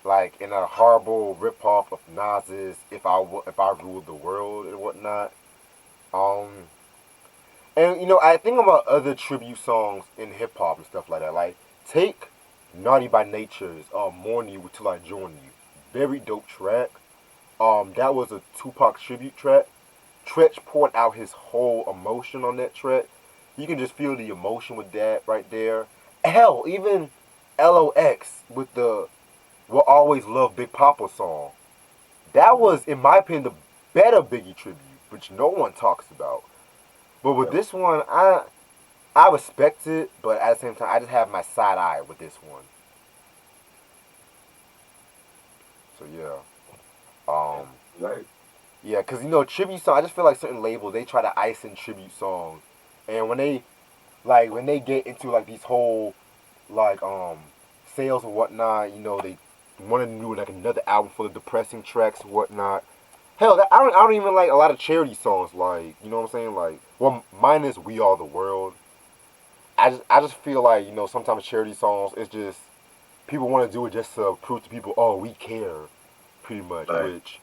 like in a horrible ripoff of Nas's "If I Ruled the World" and whatnot? Um, and I think about other tribute songs in hip hop and stuff like that. Like take Naughty by Nature's "Mourn You Till I Join You." Very dope track. That was a Tupac tribute track. Tretch poured out his whole emotion on that track. You can just feel the emotion with that right there. Hell, even LOX with the "Will Always Love Big Papa" song. That was, in my opinion, the better Biggie tribute, which no one talks about. But with Yeah. this one, I respect it, but at the same time, I just have my side eye with this one. So yeah, Yeah. um, Right. yeah, cause tribute song. I just feel like certain labels they try to ice in tribute songs, and when they get into like these whole like sales and whatnot, they want to do like another album full of depressing tracks and whatnot. Hell, I don't even like a lot of charity songs. Like what I'm saying? Like, well, mine is "We Are the World." I just feel like sometimes charity songs it's just people want to do it just to prove to people, oh, we care, pretty much. Right. Which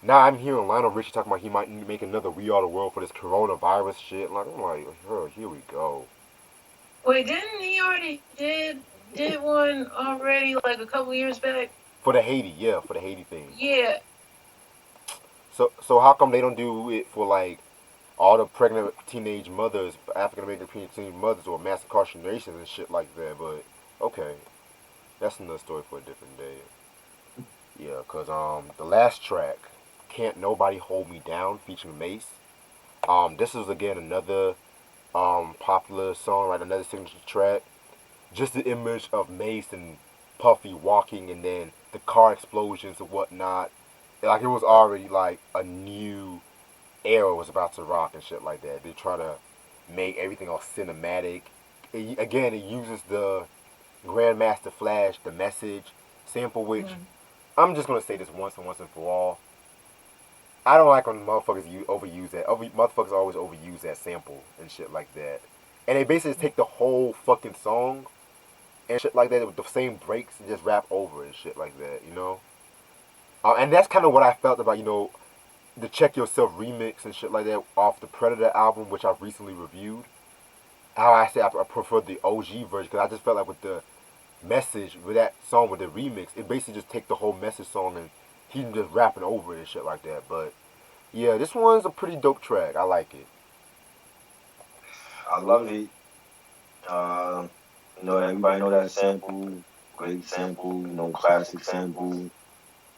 now I'm hearing Lionel Richie talking about he might make another "We Are the World" for this coronavirus shit. Like I'm like, oh, here we go. Wait, didn't he already did one already like a couple years back? For the Haiti, yeah, for the Haiti thing. Yeah, So how come they don't do it for like all the pregnant teenage mothers, African American teenage mothers, or mass incarcerations and shit like that. But okay, that's another story for a different day. Yeah, cause the last track, "Can't Nobody Hold Me Down" featuring Mace. This is again another popular song, right? Another signature track. Just the image of Mace and Puffy walking, and then the car explosions and whatnot. Like it was already like a new era was about to rock and shit like that. They try to make everything all cinematic. Again, it uses the Grandmaster Flash, the message sample, which Mm. I'm just gonna say this once and for all. I don't like when motherfuckers overuse that. Motherfuckers always overuse that sample and shit like that. And they basically just take the whole fucking song and shit like that with the same breaks and just rap over it and shit like that, you know? And that's kind of what I felt about, the Check Yourself remix and shit like that off the Predator album, which I've recently reviewed. How I say I prefer the OG version because I just felt like with the message with that song with the remix, it basically just take the whole message song and he just rapping over it and shit like that. But yeah, this one's a pretty dope track. I like it. I love it. Uh, everybody know that sample, great sample, classic sample,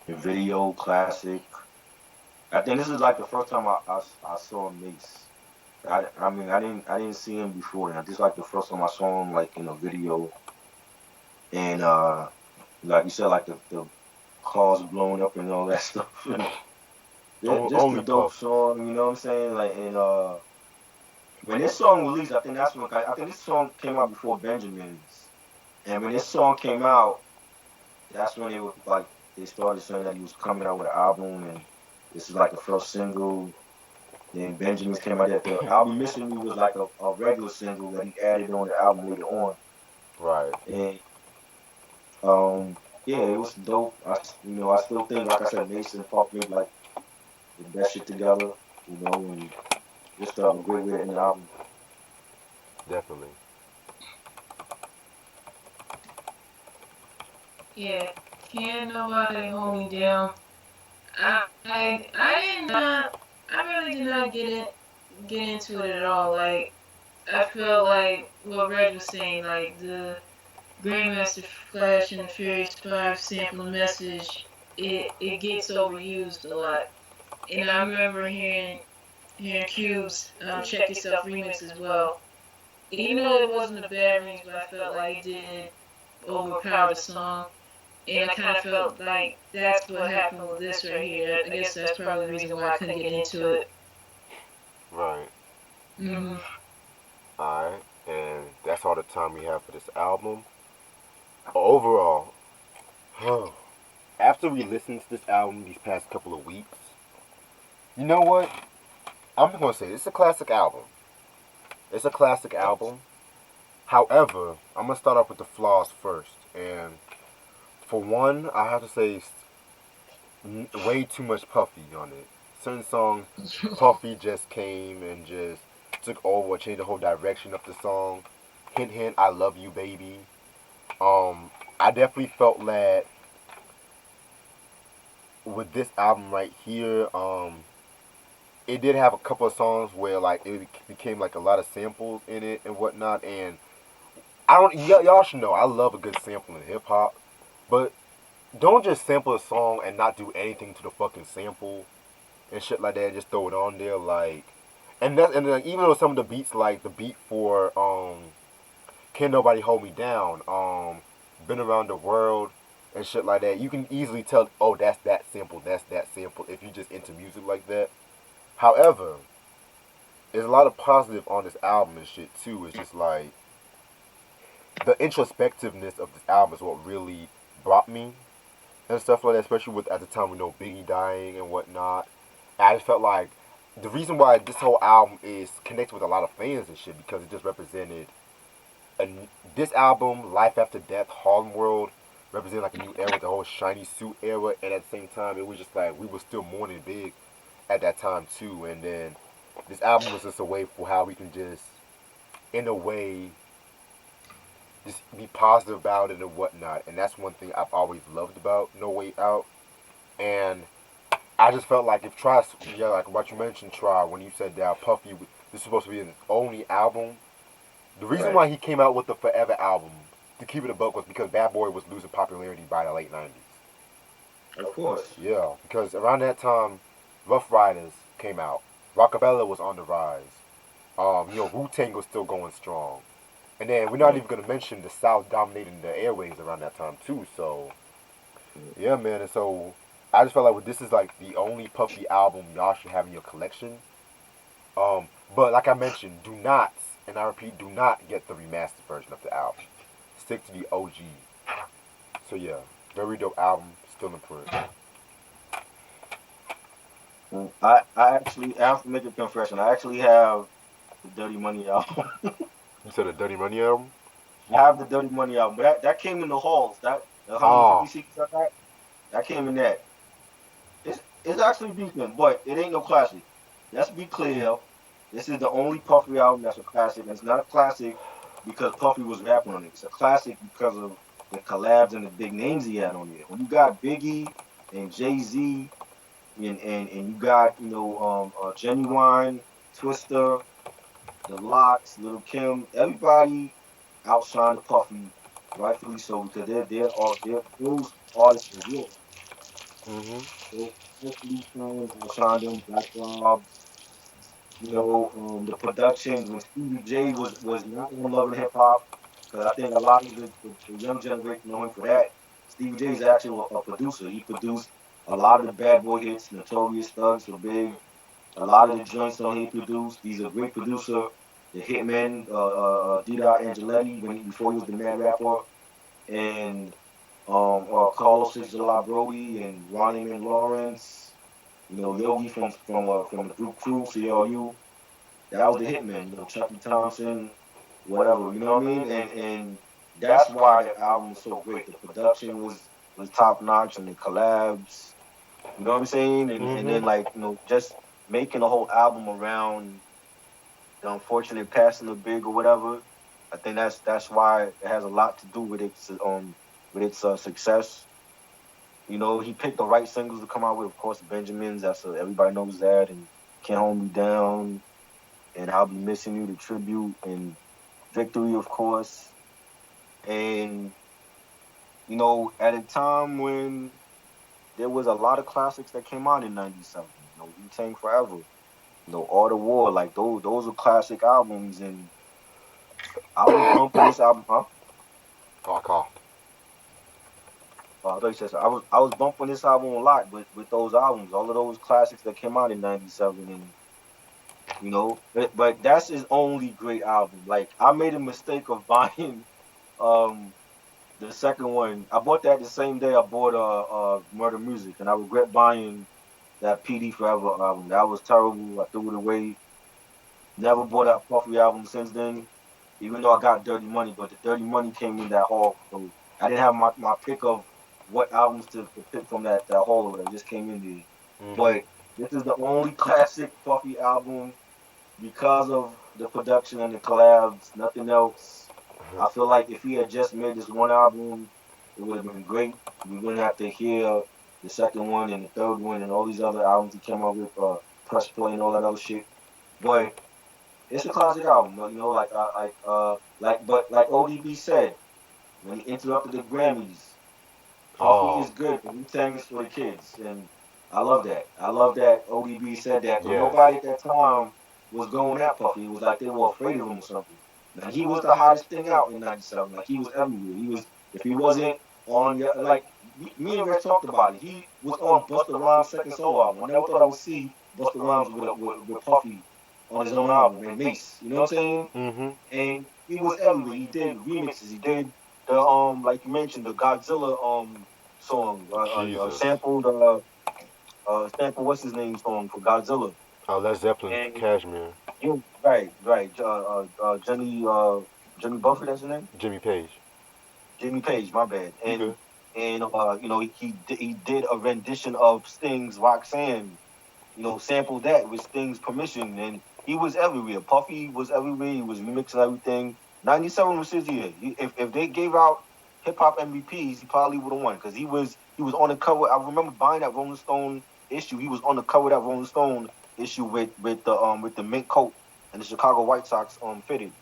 the video classic. I think this is like the first time I saw Mace. I mean I didn't see him before. And this is like the first time I saw him like in a video, and like you said, like the cars blowing up and all that stuff. And just a Only dope Puff. song, you know what I'm saying? Like, and when this song released, I think this song came out before Benjamin's. And when this song came out, that's when they started saying that he was coming out with an album, and this is like the first single. Then Benjamin's came out. That the album "Missing Me" was like a regular single that he added on the album later on. Right. And yeah, it was dope. I still think, like I said, Mason and Puff made like the best shit together. And just a great way to end the album. Definitely. Yeah, can't nobody hold me down. I did not. I really did not get into it at all. Like I felt like what Reg was saying, like the Grandmaster Flash and the Furious Five sample message, it gets overused a lot. And I remember hearing Cube's Check Yourself remix as well. Even though it wasn't a bad remix, but I felt like it didn't overpower the song. And I kind of felt like that's what happened with this right here. I guess that's probably the reason why I couldn't get into it. Right. Hmm. Alright. And that's all the time we have for this album. Overall, after we listened to this album these past couple of weeks, you know what? I'm just gonna say it's a classic album. It's a classic album. However, I'm gonna start off with the flaws first. And for one, I have to say way too much Puffy on it. Certain songs, Puffy just came and just took over, changed the whole direction of the song. Hint, hint, I love you, baby. I definitely felt that with this album right here, it did have a couple of songs where like it became like a lot of samples in it and whatnot. And I don't, y'all should know I love a good sample in hip hop, but don't just sample a song and not do anything to the fucking sample and shit like that. Just throw it on there, like, and then even though some of the beats, like the beat for "Can Nobody Hold Me Down," "Been Around the World," and shit like that, you can easily tell, oh, that's that sample, if you just into music like that. However, there's a lot of positive on this album and shit too. It's just like the introspectiveness of this album is what really brought me and stuff like that, especially with at the time we know Biggie dying and whatnot. And I just felt like the reason why this whole album is connected with a lot of fans and shit because it just represented a, this album, Life After Death, Harlem World, represented like a new era with the whole shiny suit era, and at the same time it was just like we were still mourning Big at that time too. And then this album was just a way for how we can just, in a way, just be positive about it and whatnot. And that's one thing I've always loved about No Way Out. And I just felt like if Try, yeah, like what you mentioned, Try, when you said that Puffy, this is supposed to be his only album. The reason Right. why he came out with the Forever album, to keep it a buck, was because Bad Boy was losing popularity by the late '90s. Of course. Yeah, because around that time, Rough Riders came out. Rockefeller was on the rise. Wu Tang was still going strong. And then we're not Yeah. even gonna mention the South dominating the airways around that time too. So yeah, man. And so I just felt like this is like the only Puffy album y'all should have in your collection. Um, but like I mentioned, do not, and I repeat, do not get the remastered version of the album. Stick to the OG. So yeah, very dope album, still in print. I actually I have to make a confession. I actually have the Dirty Money album. You said a Dirty Money album? I have the Dirty Money album, but that came in the halls. That the 150 Oh. CDs I got, that came in that. It's actually decent, but it ain't no classic. Let's be clear. This is the only Puffy album that's a classic, and it's not a classic because Puffy was rapping on it. It's a classic because of the collabs and the big names he had on there. When you got Biggie and Jay-Z and you got Genuine, Twister, The Locks, Little Kim, everybody outshined Puffy, rightfully so, because they're those artists are real. Mm-hmm. So Anthony Fans outshined them, Black Rob, the productions when Stevie J was not on Love and Hip Hop, because I think a lot of the young generation know him for that. Stevie J is actually a producer. He produced a lot of the Bad Boy hits, Notorious Thugs for Big, a lot of the joints on he produced. He's a great producer. The Hitman, D. Angeletti, before he was the Mad Rapper, and Carlos Six Brody and Ronnie Man Lawrence. Yogi from the group Crew, CLU. That was the Hitman. Chucky Thompson, whatever. You know what I mean? And that's why that album was so great. The production was top notch, and the collabs. You know what I'm saying? And then Mm-hmm. like just making a whole album around the unfortunate passing of Big or whatever. I think that's why it has a lot to do with its success. He picked the right singles to come out with. Of course, Benjamin's. Everybody knows that, and Can't Hold Me Down, and I'll Be Missing You, the tribute, and Victory, of course. And at a time when there was a lot of classics that came out in '97. Wu Tang Forever. All the War. Like those are classic albums, and I was bumping this album. Huh? Oh, I coughed. I thought you said so. I was bumping this album a lot with those albums, all of those classics that came out in '97, and but that's his only great album. Like I made a mistake of buying um the second one. I bought that the same day I bought Murder Music, and I regret buying that PD Forever album. That was terrible. I threw it away. Never bought that Puffy album since then. Even though I got Dirty Money, but the Dirty Money came in that haul, so I didn't have my pick of what albums to pick from that haul or whatever. It just came in there. Mm-hmm. But this is the only classic Puffy album because of the production and the collabs. Nothing else. I feel like if he had just made this one album, it would have been great. We wouldn't have to hear the second one and the third one and all these other albums he came out with, Press Play and all that other shit. But it's a classic album, but like ODB said when he interrupted the Grammys, Puffy Oh. is good, but Wu-Tang is for the kids, and I love that. I love that ODB said that because Yes. nobody at that time was going at Puffy. It was like they were afraid of him or something. Now he was the hottest thing out in '97. Like he was everywhere. He was if he wasn't on like me and Reg talked about it. He was on Busta Rhymes' second solo album. I never thought I would see Busta Rhymes with Puffy on his own album and Mace. You know what I'm saying? Mm-hmm. And he was everywhere. He did remixes. He did the like you mentioned, the Godzilla song, Jesus. sample what's his name song for Godzilla. Oh, Led Zeppelin, And Cashmere, yeah, right. Jimmy Buffett, that's his name. Jimmy Page. Jimmy Page, my bad. You good? And he did a rendition of Sting's Roxanne, sampled that with Sting's permission, and he was everywhere. Puffy was everywhere. He was remixing everything. '97 was his year. If they gave out hip hop MVPs, he probably would have won because he was on the cover. I remember buying that Rolling Stone issue. He was on the cover of that Rolling Stone issue with the mink coat and the Chicago White Sox fitted.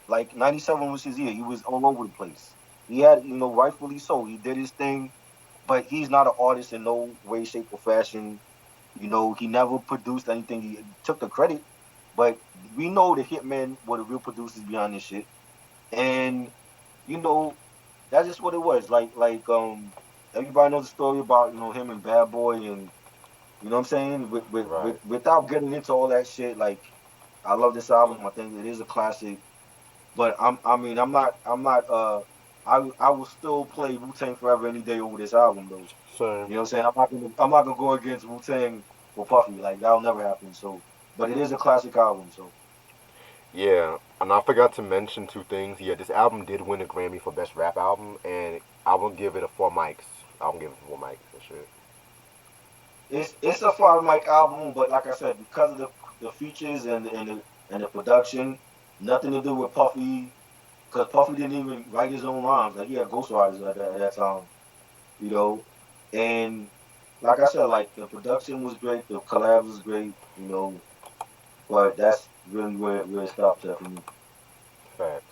Like '97 was his year. He was all over the place. He had, rightfully so. He did his thing, but he's not an artist in no way, shape, or fashion. He never produced anything. He took the credit, but we know the hitmen were the real producers behind this shit. And you know, that's just what it was. Everybody knows the story about him and Bad Boy, and what I'm saying. Right. Without getting into all that shit, like I love this album. I think it is a classic. But I will still play Wu Tang Forever any day over this album though. Same. You know what I'm saying? I'm not gonna go against Wu Tang for Puffy. Like that'll never happen. So, but it is a classic album. So Yeah, and I forgot to mention two things. Yeah, this album did win a Grammy for Best Rap Album, and I will give it a 4 mics. I will give it 4 mics and shit. it's a 5 mic album, but like I said, because of the features and the production, nothing to do with Puffy, because Puffy didn't even write his own rhymes. Like he had ghostwriters at that time, you know. And like I said, like the production was great, the collabs was great. But that's really where it stops at for me. Facts.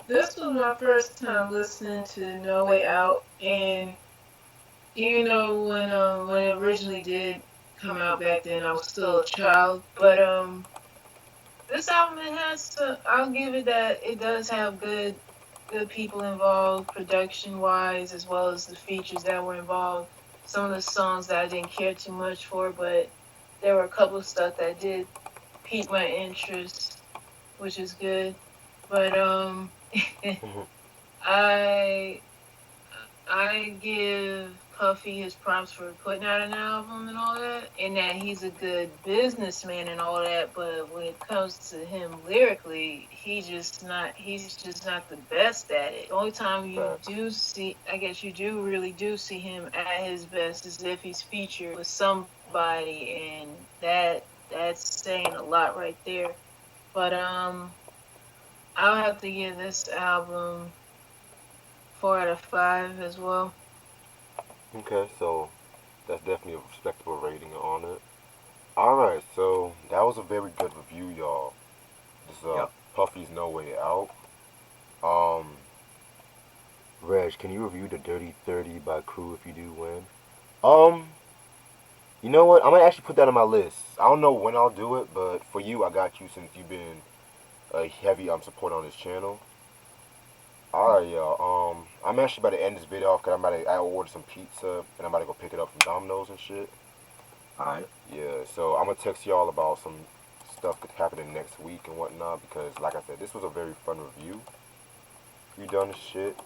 This was my first time listening to No Way Out, and when it originally did come out back then, I was still a child. But this album, it has to. I'll give it that. It does have good people involved, production wise, as well as the features that were involved. Some of the songs that I didn't care too much for, but there were a couple of stuff that did pique my interest, which is good. But I I give Puffy his props for putting out an album and all that, and that he's a good businessman and all that. But when it comes to him lyrically, he's just not the best at it. The only time you Facts. do see, I guess you do really do see him at his best is if he's featured with somebody, and that's saying a lot right there. But I'll have to give this album 4 out of 5 as well. Okay, so that's definitely a respectable rating on it. Alright, so that was a very good review, y'all. This Yep. Puffy's No Way Out. Um, Reg, can you review the Dirty 30 by Crew if you do win? Um, you know what? I'm gonna actually put that on my list. I don't know when I'll do it, but for you, I got you since you've been a heavy supporter on this channel. Alright, y'all. I'm actually about to end this video off because I ordered some pizza and I'm about to go pick it up from Domino's and shit. All right. Yeah, so I'm gonna text y'all about some stuff that's happening next week and whatnot because, like I said, this was a very fun review. You done this shit.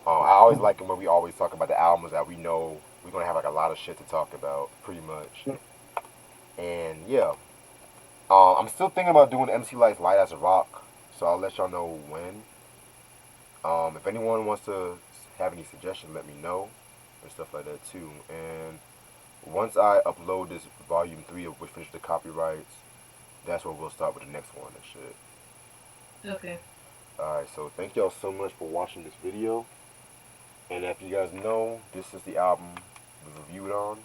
I always like it when we always talk about the albums that we know we're gonna have like a lot of shit to talk about, pretty much. And yeah, I'm still thinking about doing MC Light's Light as a Rock, so I'll let y'all know when. If anyone wants to have any suggestions, let me know and stuff like that too. And once I upload this volume 3 of which finish the copyrights, that's when we'll start with the next one and shit. Okay. Alright, so thank y'all so much for watching this video. And if you guys know, this is the album we reviewed on.